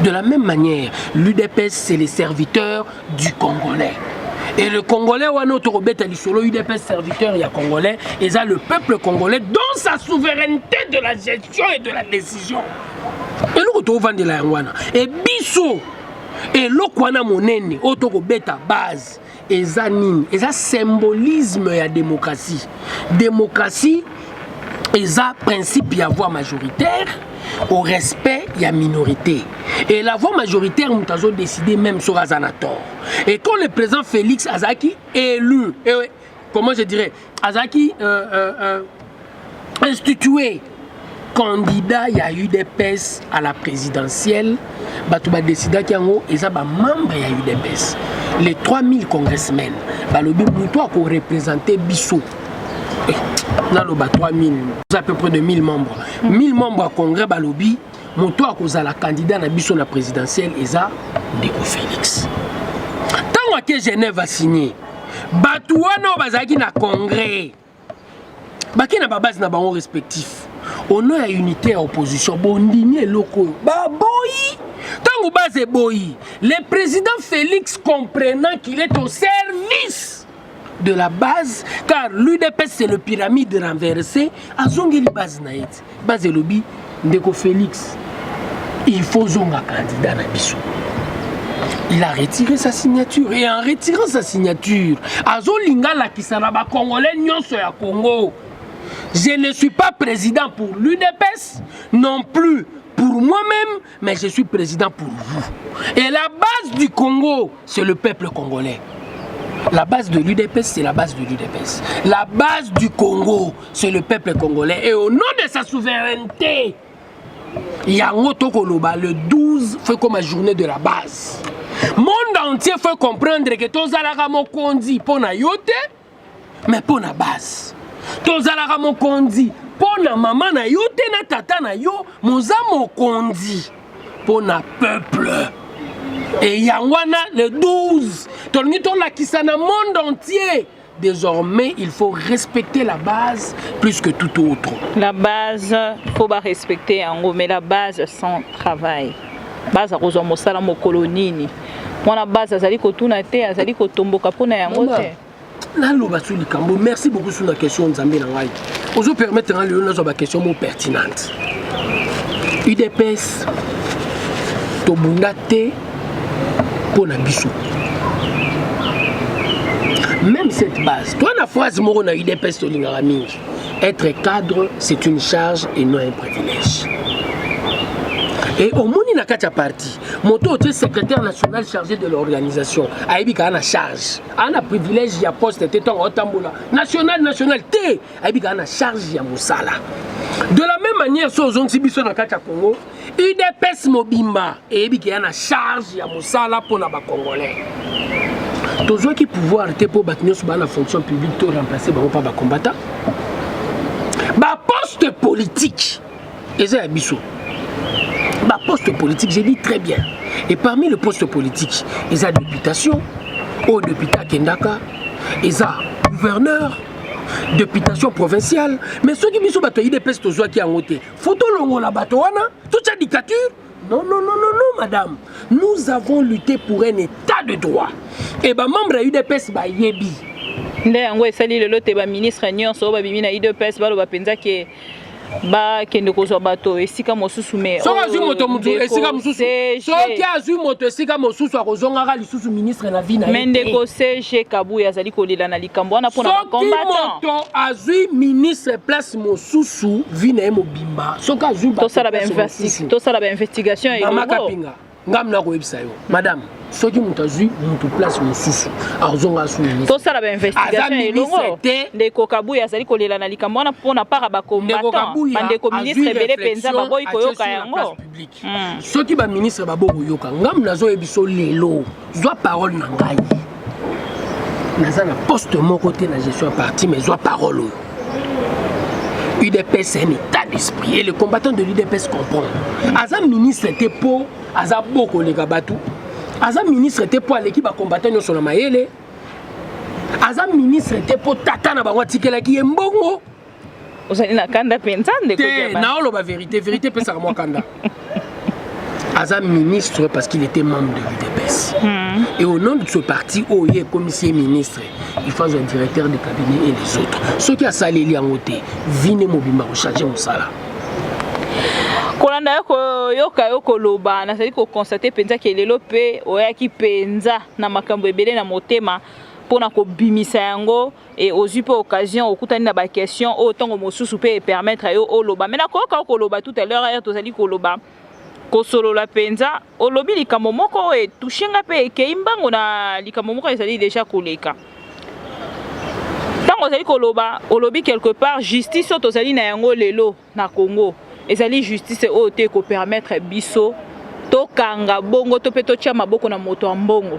De la même manière, l'UDPS, c'est les serviteurs du Congolais. Et le Congolais, ou un autre robet à l'isolo, UDPS serviteur, il y a Congolais, et ça, le peuple congolais, dans sa souveraineté de la gestion et de la décision. Et le retour de la Yangwana. Et Bissot, et l'Okwana Monene, autre robet à base, et ça, symbolisme et la démocratie. Démocratie, et ça, principe, il y a voix majoritaire, au respect, il y a minorité. Et la voix majoritaire, nous avons décidé même sur Azanator. Et quand le président Félix Azaki élu, comment je dirais, Azaki institué candidat, il y a eu des PES à la présidentielle, Batouba décida qu'il y a membre il y a eu des PES. Les 3000 congressmen, Balobi Moutoua qui représentait Bissot. Dans le 3000, à peu près de 1000 membres. 1000 membres à congrès Balobi, Moutoua qui est la candidat à Bissot la présidentielle, et ça, Ndeko Félix. Tant que Genève a signé, Batouano Bazaki na congrès, Baki na base na bango respectif. On a unité à opposition, bondini et locaux. Baboyi, tant que base est boyi, le président Félix comprenant qu'il est au service de la base, car l'UDPS c'est le pyramide renversé, à Zongeli base naït, base lobby, Ndeko Félix, il faut zonga candidat na Bissot. Il a retiré sa signature et en retirant sa signature, Azo Lingala qui s'en va congolais nyonso ya Congo. Je ne suis pas président pour l'UDPS, non plus pour moi-même, mais je suis président pour vous. Et la base du Congo, c'est le peuple congolais. La base de l'UDPS, c'est la base de l'UDPS. La base du Congo, c'est le peuple congolais. Et au nom de sa souveraineté, Yango Tokoloba, le 12, fait comme la journée de la base. Monde entier fait comprendre que Tozalaka Mokondi pour na yote, mais pour na base. Tozalaka Mokondi pour na maman na yote na tata na yo, moza Mokondi pour na peuple. Et Yangwana le 12, Tolnito la Kisana monde entier. Désormais, il faut respecter la base plus que tout autre. La base, il faut pas respecter en gros, mais la base sans travail. Base à cause de Mosala Mokolonini. Moi la base, azali kotuna te, azali kotomboka pona yango te. Merci beaucoup sur la question de Zambé Nangai. Vous permettre de rendre la question pertinente. UDPS, Tobundate, Pona Bissot. Même cette base, toi la phrase Moro na UDPS Tolingaraming, être cadre, c'est une charge et non un privilège. Et au moni na katia parti, moto était secrétaire national chargé de l'organisation. Aibika ana charge. Ana privilège ya poste était en otambola. National T. Aibika ana charge ya musala. De la même manière, so zonzi biso na katia Congo, UDPS Mobimba aibika ana charge ya musala pour na ba Congolais. Tozo qui pouvoir te pour battre sur la fonction publique to remplacer par ba combattant. Ba poste politique. Et ça biso. Bah, poste politique, j'ai dit très bien. Et parmi les postes politiques, il y a députation, au député Kendaka, il y a gouverneur, députation provinciale. Mais ceux qui me sont battus, des pestes aux qui ont été. Photo longo la batouana, toute sa dictature. Non, madame. Nous avons lutté pour un état de droit. Et bah, membre de l'UDPS, bah, yebi. Ndé, sali le lote, bah, ministre Nyon, so, bah, bimina UDPS, bah, bah, penza qui ba kende kozwa bato esika mosusu me so azui moto mutu esika mosusu so ki azui moto esika mosusu akozongaka lisusu ministre na vie na Mendeko CG Kabuya azali kolela na likambo wana pona ba combattant moto azui ministre place mosusu vie na mobimba soki azui to sala ba investigation et mama kapinga ngam na koyebisa yo madame soki moto azui moto place mosusu azonga su ministre to sala ba investigation et longo ndeko Kabuya azali kolela na likambo wana pona para ba combattant bandeko ministre bele penza baboyi koyoka yango soki ba ministre babo koyoka ngam nazo yebiso lelo zwa parole na ngai naza na poste moko te na gestion parti mais zwa parole UDPS c'est un état d'esprit et les combattants de l'UDPS comprennent. Aza ministre était pour Aza boko les gabatu. Aza ministre était pour l'équipe à combattant sur la maïele. Aza ministre était pour tata na bango tikela ki mbongo. Ozali na kanda pensande ko diaba. Na olo ba vérité pesa ka moi kanda. Aza ministre parce qu'il était membre de l'UDPS. Et au nom de ce parti, où il est commissaire ministre, il faut un directeur de cabinet et les autres. Ceux qui ont salé les angotés, venez mobimba recharger mon salaire. Kolanda yoka yoko loba na sali ko constater penza ke lelo pe oyaki penza na makambo ebele na motema pona ko bimisa yango et aux occasion okutani na ba question autant mosusu pe permettre yo oloba. Mais na ko loba tout à l'heure to sali ko loba kosolo la penza olobi likambo moko e tushinga pe keimbango na likambo moko ezali déjà koleka tango ezali koloba olobi quelque part justice to zali na yango lelo na Congo ezali justice o te ko permettre biso to kanga bongo to pe to tia maboko na moto ya mbongo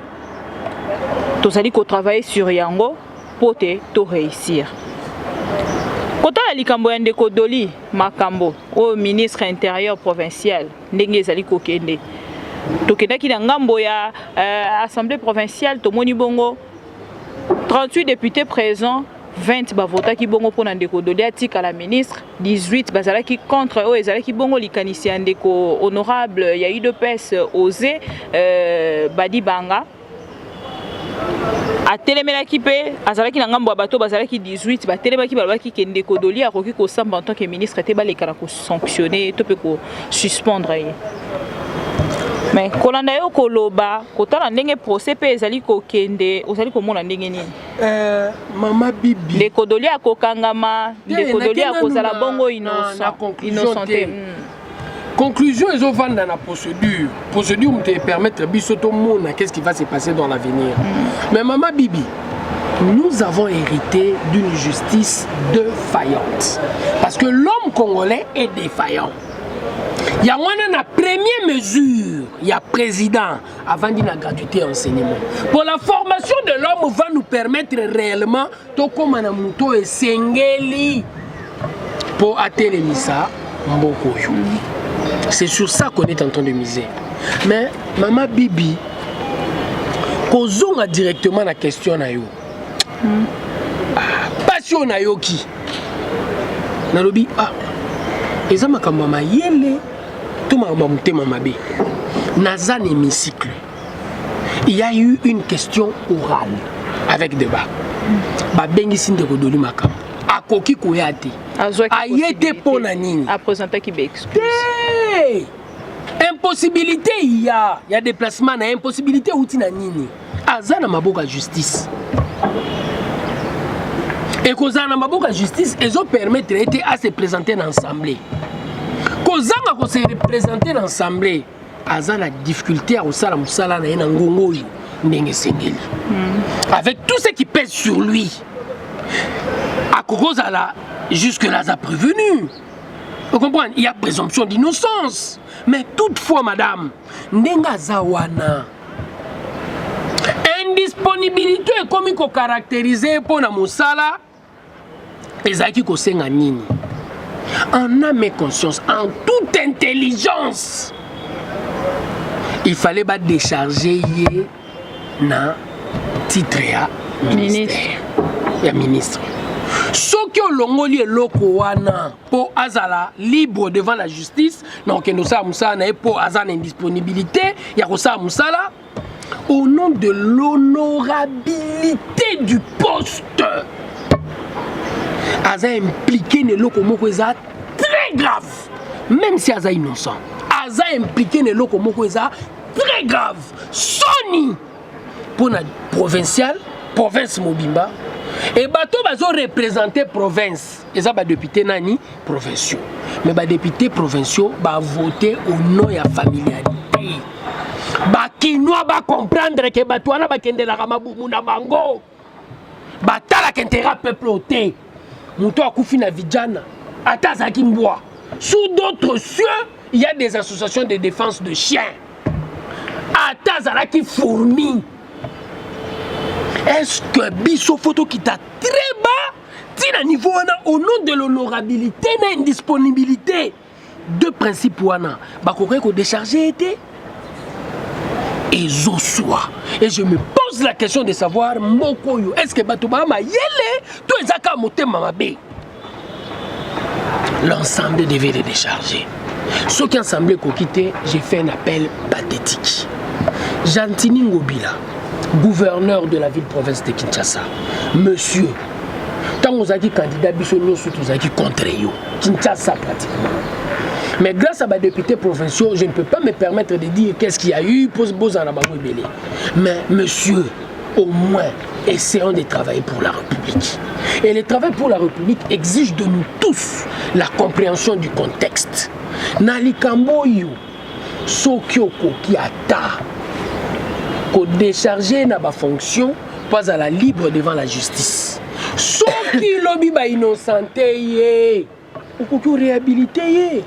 to zali ko travailler sur yango pote to réussir. Kota la likambo ya ndeko Doli Makambo au ministre intérieur provincial ndenge ezali kokende tokendaki na ngambo ya assemblée provinciale tomoni bongo 38 députés présents 20 bavota ki bongo pona ndeko Doli atika la ministre 18 bazalaki contre o ezalaki bongo likanisi ya ndeko honorable ya UDPS Osé Badi Banga a telemelaki pe azalaki na ngambo ya bato bazalaki 18 batelemaki balobaki ke ndeko Doli akoki kosamba en tant que ministre te baleka na ko sanctionner to pe ko suspendre ye. Mais kolanda yo koloba kotala ndenge procès pe ezali kokende ozali komona ndenge nini mama bibi ndeko Doli akokangama ndeko Doli akozala bongo innocenté. Conclusion, ils ont vendu dans la procédure. Procédure où te permettre bisoto mona qu'est-ce qui va se passer dans l'avenir. Mais maman Bibi, nous avons hérité d'une justice défaillante. Parce que l'homme congolais est défaillant. Il y a une première mesure, il y a président avant d'une gratuité enseignement. Pour la formation de l'homme va nous permettre réellement to comme na muto et sengeli pour atteindre ça mbokoyo. C'est sur ça qu'on est en train de miser. Mais maman Bibi, kozonga directement la question na yo. Passion na yo ki. Nalobi eza makambo mayele to makambo mutema mabe. Nazan hémicycle. Il y a eu une question orale avec débat. Ba bengi sindeko Doli Makambo. Akoki koyate. Ayete pona nini. A présenter qui excuse. Impossibilité il y a déplacement na impossibilité outi na nini. Azana maboka justice. Et kozana maboka justice ezo permettre à se présenter dans l'assemblée. kozanga ko se représenter l'assemblée aza la difficulté à osala musala na ena ngongo yo ndenge sengeli avec tout ce qui pèse sur lui à kokozala jusque là a prévenu. Vous comprenez, il y a présomption d'innocence, mais toutefois madame ndenga zawana indisponibilité comme ko caractériser pour na musala ezaki ko senga nini en âme et conscience, en toute intelligence. Il fallait pas décharger na titre ya ministère ya ministre. Ce qui est longoli et lokowana pour azala libre devant la justice, donc nous sommes ça na pour azana indisponibilité, ya ko sa musala au nom de l'honorabilité du poste. Aza impliqué ne loko moko eza très grave, même si Aza innocent. Aza impliqué ne loko moko eza très grave. Soni pour la provinciale, province Mobimba, et bateau bazo représenter province. Eza ba député nani provinciaux. Mais ba député provinciaux ba voter au nom ya familialité. Ba kinois ba comprendre que batouana ba kende la ramabumu na bango. Ba tala kentera peuple oté. Mouto akufi na vijana atazaki mboa. Sous d'autres cieux, il y a des associations de défense de chiens. Atazalaki fourmi. Est-ce que biso photo qui t'a très bas, tina niveau au nom de l'honorabilité na indisponibilité, deux principes wana bakokay ko décharger été et zoswa. Et je me pose la question de savoir mokoyo est-ce que batoba ma yele to ezaka motema mabe. L'ensemble devait les décharger. Ceux qui ensemble kokité, j'ai fait un appel pathétique. Jantini Ngobila, gouverneur de la ville-province de Kinshasa, monsieur, tant vous avez candidat, vous avez contre eux, Kinshasa pratiquement. Mais grâce à mes députés provinciaux, je ne peux pas me permettre de dire qu'est-ce qu'il y a eu pour Bozanabagouébélé. Mais monsieur, au moins, essayons de travailler pour la République. Et le travail pour la République exige de nous tous la compréhension du contexte. Nalikamboyo, Sokyoko qui ata, qu'on décharger na ba fonction, pas à la libre devant la justice. Soki lobi ba innocenté yé, ou qu'on réhabilité.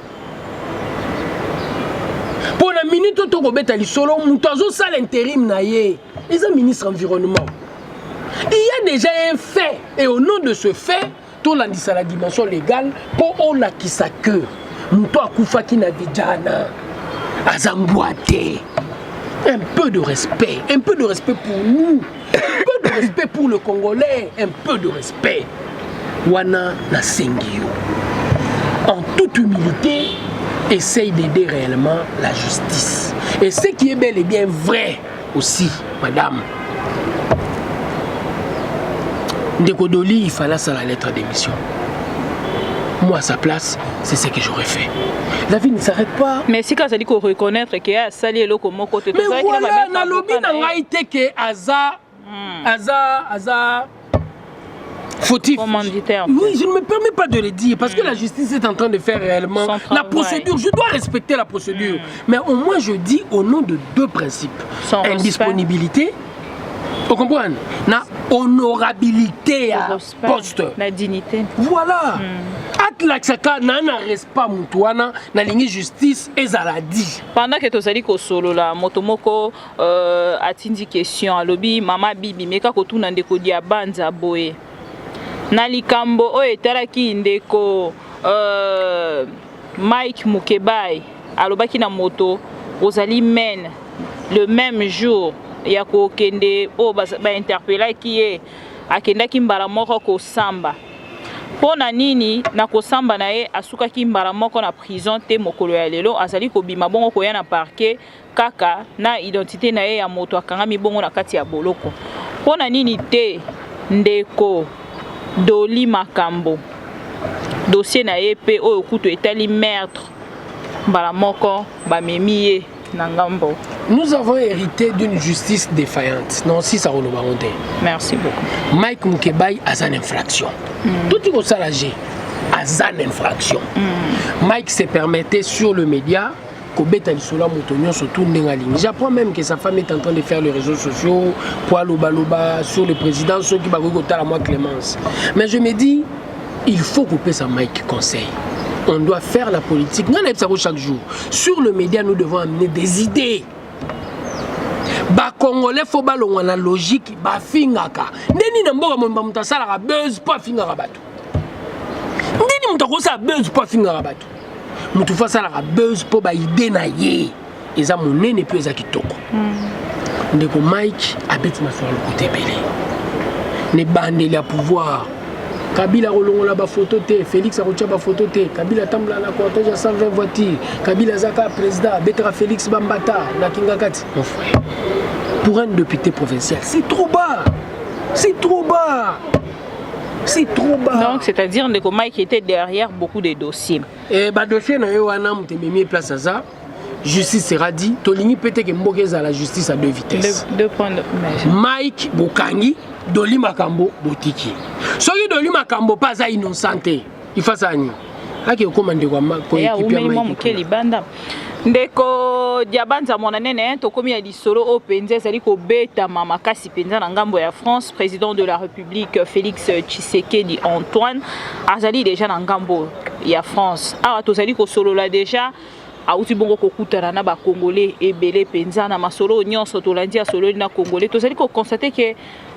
Pour la minute où tu as solo, tu as l'intérim naïe. Les ministres environnement. Il y a déjà un fait. Et au nom de ce fait, tu as dit ça la dimension légale pour on a qui sa queue. Mouto akufa ki na vidjana. Azamboate. Un peu de respect. Un peu de respect pour nous. Un peu de respect pour le Congolais. Un peu de respect. Wana na sengio. En toute humilité, essaye d'aider réellement la justice. Et ce qui est bel et bien vrai aussi, madame. Ndekodoli, il fallait ça la lettre d'émission. Moi, à sa place, c'est ce que j'aurais fait. La vie ne s'arrête pas. Mais si quand ça dit qu'on reconnaître qu'il y a sali et comme côté mais voilà, na lobby n'a été que Aza fautif. Commanditaire. Oui, je ne me permets pas de le dire parce que la justice est en train de faire réellement la procédure. Je dois respecter la procédure. Mais au moins, je dis au nom de deux principes. Sans indisponibilité. Vous comprenez? La honorabilité à poste. La dignité. Voilà. Atlaxaka nana reste pas mutuana na ligne justice ezaladi. Pendant que tu as dit que solo la motomoko atindi question à lobby mama bibi meka ko tuna ndeko dia banza boye. Na likambo o etalaki ndeko Mike Mukebai alobaki na moto ozali men le même jour ya ko kende o ba interpeller ki e akendaki mbala moko ko samba. Pona nini na ko samba na ye asukaki mbala moko na prison te mokolo ya lelo azali ko bima bongo ko ya na parquet kaka na identité na ye ya moto akangami bongo na kati ya boloko. Pona nini te ndeko Doli Makambo dossier na ye pe oyo kutu etali meurtre mbala moko bamemiye na ngambo. Nous avons hérité d'une justice défaillante. Non, si ça Merci beaucoup. Mike Mukebai a une infraction. Tout est au salagé. azan infraction. Mike se permettait sur le média j'apprends même que sa femme est en train de faire les réseaux sociaux pour loba sur le président, ceux qui va à moi Clémence. Mais je me dis, il faut couper sa Mike conseil. On doit faire la politique. Chaque jour. Sur le média, nous devons amener des idées. Ba Congolais faut balon la logique ba fingaka. Ndeni na mboka mo mtasala ka buzz pas fingaka batu. Ndeni mtakosa buzz pas fingaka batu. Mutu fasala ka buzz po ba idée na ye. Eza monene pe eza kitoko. Ndeko Mike abeti masolo côté belé. Ne bandeli ya pouvoir. Kabila rolongola ba photo te, Félix a retia ba photo te, Kabila tambla na cortège à 120 voitures, Kabila zaka président, Betra Félix Bambata, na Kingakati. Mon frère, pour un député provincial, c'est trop bas. C'est trop bas. C'est trop bas. Donc, c'est-à-dire que Mike était derrière beaucoup de dossiers. Et bah dossier na yo wana mtememi place à ça. Justice sera dit, Tolingi peut-être que Mbokeza la justice à deux vitesses. Deux points de Mike Bokangi, Doli Makambo, Botiki. Soki Doli Makambo pas à innocenté, il faut ça ni. Aki okomande kwa Mike. Ndeko Diabanza monanene tokomi ya lisolo o penza ezali ko beta mama kasi penza na ngambo ya France. Président de la République Félix Tshisekedi Antoine azali déjà na ngambo ya France. Awa tozali ko solo la déjà auti bongo kokutana na ba Congolais ebele penza na masolo nyonso tolandi ya solo na Congolais. Tozali ko constater que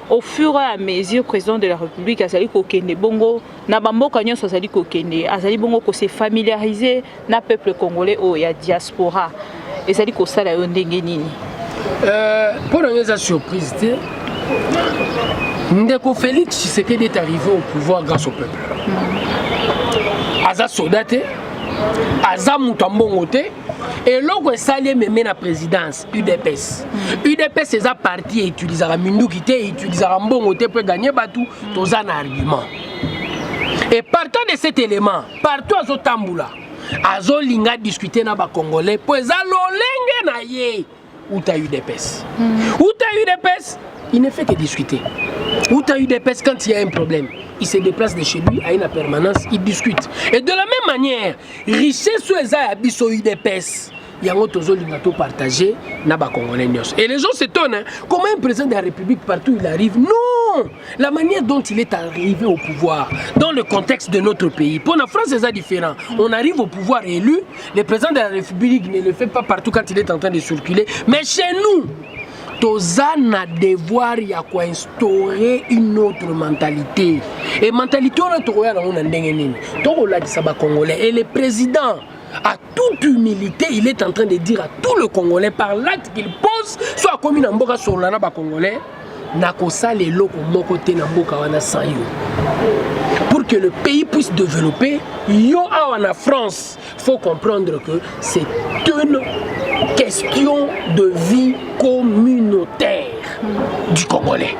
au fur et à mesure, président de la République azali ko kende bongo na bamboka nyonso azali ko kende azali bongo ko se familiariser na peuple congolais o ya diaspora ezali ko sala yo ndenge nini. Pour une surprise, Ndeko Félix Tshisekedi est arrivé au pouvoir grâce au peuple. Aza soldate, aza mutambongote. Et lorsque Salé me met la présidence, UDPS. UDPS, c'est un parti qui utilise la Minduki, qui utilise la Mbongote pour gagner Batou, tous un argument. Et partant de cet élément, partout à Zotamboula, à Zolinga discuter avec les Congolais, pour les Alolenge na ye, où tu as UDPS. Où tu as UDPS, il ne fait que discuter. Où tu as UDPS quand il y a un problème. Il se déplace de chez lui à une permanence, il discute. Et de la même manière, richesse sur les abisso UDPS, il y a un autre partagé na ba Congolais. Et les gens s'étonnent, hein, comment un président de la République partout il arrive? Non! La manière dont il est arrivé au pouvoir, dans le contexte de notre pays. Pour la France, c'est différent. On arrive au pouvoir élu, le président de la République ne le fait pas partout quand il est en train de circuler. Mais chez nous, Tozana devoir ya quoi instaurer une autre mentalité. Et mentalité on a trouvé dans on ndengeni. Donc là dit ba Congolais et le président à toute humilité, il est en train de dire à tout le Congolais par l'acte qu'il pose soit comme une mboka sur la ba Congolais na ko sale loko moko te na mboka wana sans yo. Pour que le pays puisse développer, yo en France, faut comprendre que c'est une question de vie communautaire du Congolais.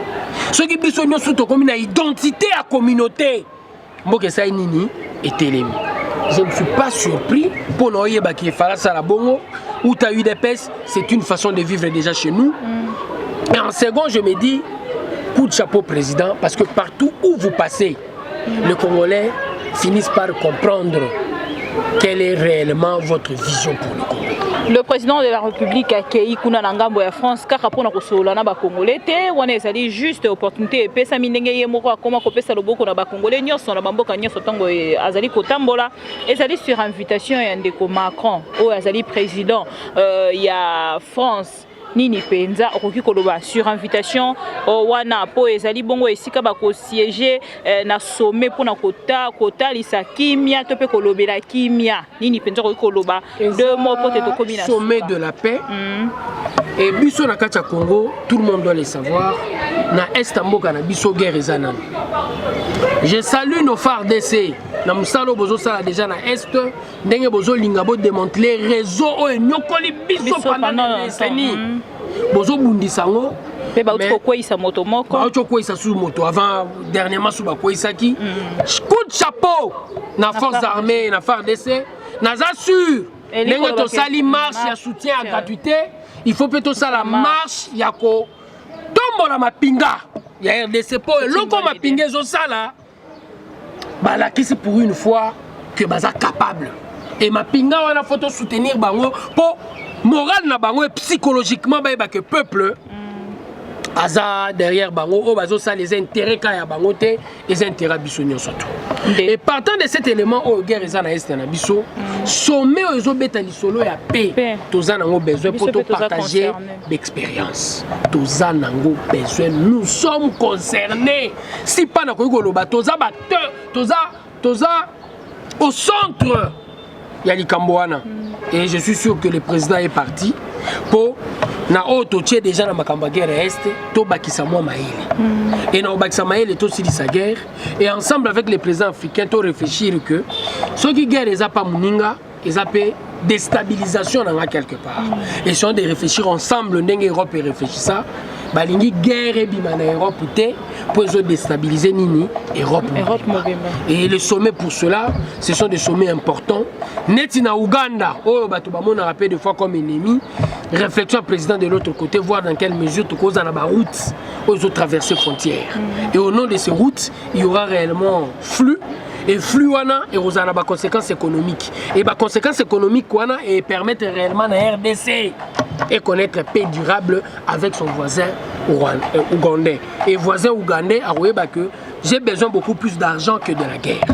Ce qui est surtout comme une identité à communauté. Mboke sa nini est ennemi. Je ne suis pas surpris pour nous yeba qui fala sala bongo ou tu as eu des pèses, c'est une façon de vivre déjà chez nous. Et en second, je me dis coup de chapeau président parce que partout où vous passez, les Congolais finissent par comprendre quelle est réellement votre vision pour le Congo. Le président de la République a accueilli Kuna Nangambo et France car pour na kosola na ba Congolais te wana ezali juste opportunité pesa mindenge ye moko akoma kopesa loboko na ba Congolais nyonso na bamboka nyonso tango azali kotambola ezali sur invitation ya ndeko Macron o azali président ya France nini penza okoki koloba sur invitation wana po ezali bongo esika ba ko siéger na sommet pona kota lisa kimia to pe kolobela kimia nini penza okoki koloba deux mots pour te combiner sommet de la paix. Et biso na kacha Congo, tout le monde doit le savoir, na Estamboka na biso guerre ezana. Je salue nos phares d'essai. Na musalo bozo sala déjà na est ndenge bozo linga bo démanteler réseau o nyokoli biso pendant des décennies. Bozo bundisango pe ba utko koisa moto moko ba utko koisa sous moto avant dernièrement sous ba koisa ki coup de chapeau na forces armées na phare d'essai na assure ndenge to sali marche ya soutien à gratuité il faut plutôt ça la marche ya ko tombola mapinga ya RDC po loko mapinga zo sala balakisi pour une fois que baza capable et ma pinga wana photo soutenir bango pour moral na bango et psychologiquement ba que peuple aza derrière bango o bazo ça les intérêts ka ya bango te les intérêts bisonio surtout et partant de cet élément au guerre eza na est na biso sommet ozo beta lisolo ya paix toza nango besoin pour to partager d'expérience toza nango besoin nous sommes concernés si pas na ko koloba toza bateur toza au centre ya likambo wana et je suis sûr que le président est parti pour na auto tché déjà na makamba guerre est to bakisa moi maïli et na bakisa maïli to silisa guerre et ensemble avec les présidents africains to réfléchir que ceux qui guerre les a pas muninga ils appellent déstabilisation dans quelque part et sont de réfléchir ensemble ndenge Europe et réfléchir ça balingi guerre et bima na Europe té pour déstabiliser nini Europe et les sommets pour cela ce sont des sommets importants neti na Uganda oh bato ba mona rappel de fois comme ennemi réflexion président de l'autre côté voir dans quelle mesure tout cause dans la route aux autres traverser frontières et au nom de ces routes il y aura réellement flux et flux wana et aux ana ba conséquences économiques et ba conséquences économiques wana et permettre réellement la RDC et connaître paix durable avec son voisin ougandais et voisin ougandais a que j'ai besoin beaucoup plus d'argent que de la guerre.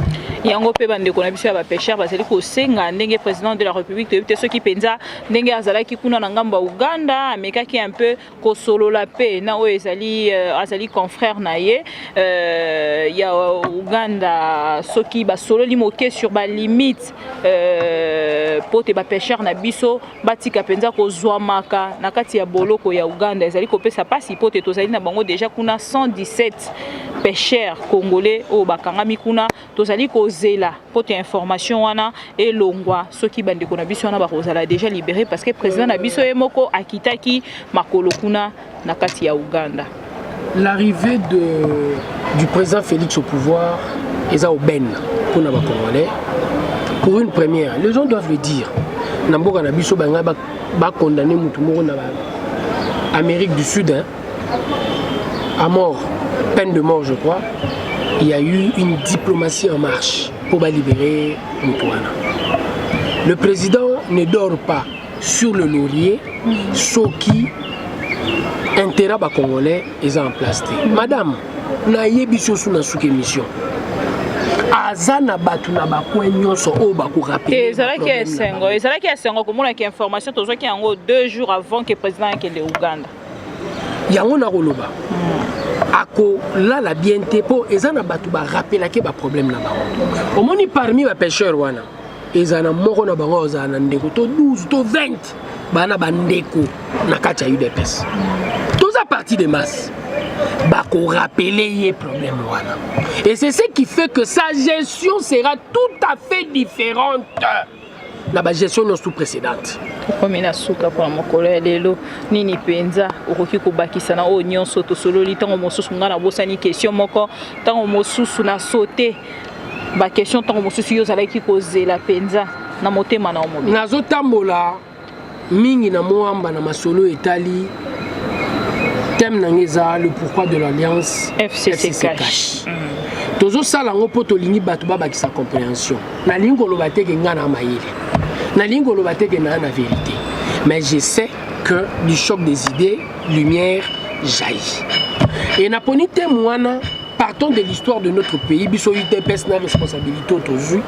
Yango pe bande ko na biso ya ba pêcheur bazali ko senga ndenge président de la République te ceux qui penza ndenge azalaki kuna na ngamba Uganda amekaki un peu ko solo la paix na o ezali azali confrère na ye ya Uganda soki ba solo limoke sur ba limite pote ba pêcheur na biso batika penza ko zwamaka na kati ya boloko ya Uganda ezali ko pesa pasi pote tozali na bango déjà kuna 117 pêcheurs congolais au bakangami kuna tozali ko zela pote information wana et longwa ceux qui bande ko na biso wana ba kozala déjà libéré parce que président na biso emoko akitaki makolo kuna na kati ya Uganda. L'arrivée du président Félix au pouvoir est à aubaine pour les Congolais. Pour une première, les gens doivent le dire. Namboka na biso banga ba condamner mutu moko na Amérique du Sud à mort, peine de mort je crois. Il y a eu une diplomatie en marche pour libérer Moutouana. Le président ne dort pas sur le laurier, ce qui intérêt les Congolais est en place. Madame, na yebiso sous na souke mission. Azana batu na bakwe nyonso o bako rappeler. Ezalaki esengo komona ki information tozwaki yango 2 jours avant que président akende Uganda. Yango na koloba. Ako la bienté po ezana batu ba rappeler ke ba problème na bango. Omoni parmi ba pêcheurs wana ezana moko na bango ezana ndeko to 12 to 20 bana bandeko na kati ya UDPS. Tous à partir de masse. Bako rappeler les problèmes wana. Et c'est ce qui fait que sa gestion sera tout à fait différente de la gestion non sous-précédente. Comme il a souka pour mon collègue lelo nini penza okoki ko bakisa na o nyonso to solo litango mosusu ngana bosani question moko tango mosusu na sauter ba question tango mosusu yo zalaki ko zela penza na motema na omobi nazo tambola mingi na moamba na masolo etali thème nangeza le pourquoi de l'alliance FCC cash tozo sala ngo poto lingi batu babakisa compréhension na lingo lobate ke ngana mayele na lingo lobate ke na vérité mais je sais que du choc des idées lumière jaillit et na poni témoana partons de l'histoire de notre pays biso UDPS na responsabilité autozu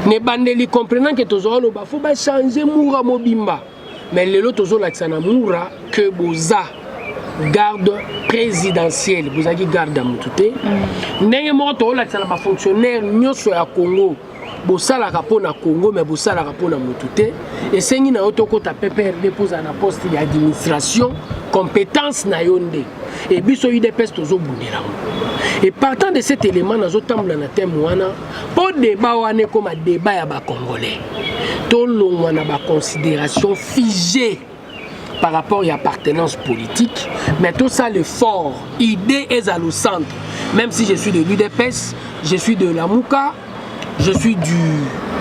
ne bandeli comprenant que tozo lo ba faut ba changer moura mobimba mais lelo tozo la tsana moura que boza garde présidentielle vous avez garde à Moutouté ndenge moto la tsana ba fonctionnaire nyoso ya Congo bosala rapona Congo mais bosala rapona Moutouté et sengi na otoko ta PPRD pose na poste d'administration compétence na yonde et biso UDPS tozo bundela et partant de cet élément nazo tambla na thème wana pour débat wana comme débat ya ba congolais to longwa na ba considération figée par rapport à l'appartenance politique, mais tout ça, le fort, idée est à le centre. Même si je suis de l'UDPS, je suis de la Mouka, je suis du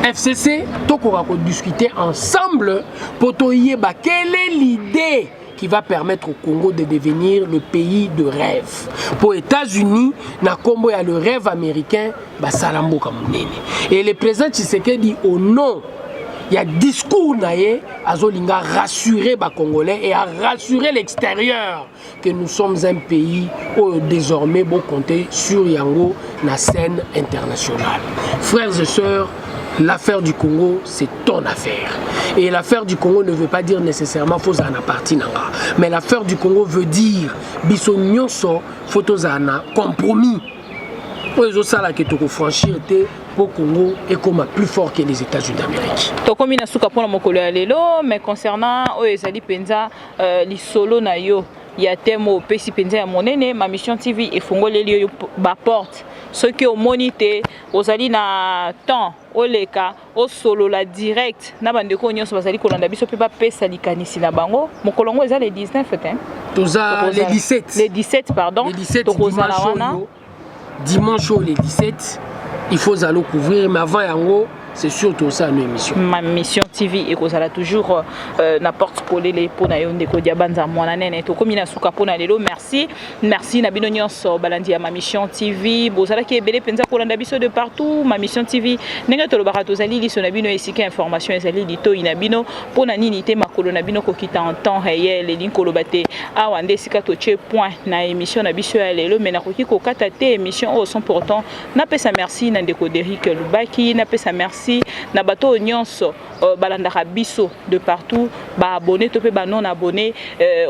FCC, tout on va discuter ensemble pour te dire quelle est l'idée qui va permettre au Congo de devenir le pays de rêve. Pour les États-Unis, na Congo, il y a le rêve américain, bah Salambo Kamunene. Et le président Tshisekedi, au nom, il y a discours naïe, Azolinga rassurer les Congolais et à rassurer l'extérieur que nous sommes un pays où désormais bon compter sur Yango la scène internationale. Frères et sœurs, l'affaire du Congo, c'est ton affaire. Et l'affaire du Congo ne veut pas dire nécessairement faut en partie nanga. Mais l'affaire du Congo veut dire biso nyonso faut en compromis. Pour ça là que tu franchir pour Congo est comme plus fort que les États-Unis d'Amérique. Tokomi na suka pona mokolo ya lelo, mais concernant ezali penza li solo na yo ya temo pesi penza ya monene ma mission TV efongoleli yo ba porte. Ceux qui ont monité ozali na temps oleka o solo la direct na bandeko nyonso bazali kolanda biso pe ba pesa likanisi na bango mokolo ngo ezali le 19 hein. Toza le 17. Le 17 pardon. Le 17 dimanche le 17. Il faut aller couvrir, mais avant yango, c'est surtout ça nos émissions. Ma mission TV et kozala toujours n'importe quoi les pour na yonde ko diabanza mwana nene to komina suka pona lelo merci na bino nyonso balandi ya ma mission TV bozala ki ebele penza kolanda biso de partout ma mission TV nenga to lobaka tozali liso na bino esika information ezali lito ina bino pona nini te makolo na bino ko kita en temps réel et linkolo bate awa nde esika to che point na émission na biso ya lelo mais na koki ko kata te émission au 100% na pesa merci na ndeko Derrick Lubaki na pesa merci na bato nyonso balandaka biso de partout ba abonné to pe ba non abonné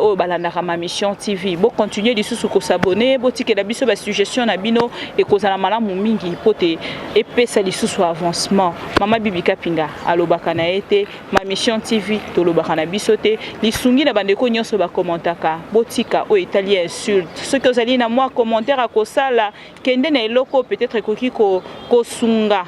o balandaka ma mission TV bo continuer lisusu ko s'abonner bo tikela biso ba suggestion na bino e kozala malamu mingi pote epesa lisusu avancement mama Bibika Pinga alobaka na ete ma mission TV to lobaka na biso te lisungi na bandeko nyonso ba commentaka botika o italien insulte ce que ozali na moi commentaire a kosala kende na eloko peut-être koki ko sunga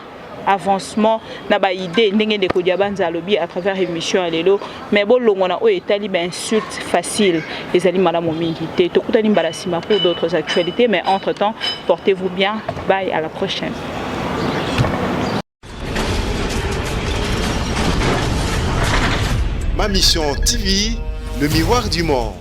avancement na ba idée ndenge de kodiabanza lobby à travers émission à lelo mais bon longona o etali ba insulte facile les ali malamu mingi te to kutani mbalasima pour d'autres actualités mais entre-temps portez-vous bien bye à la prochaine. Ma mission TV, le miroir du monde.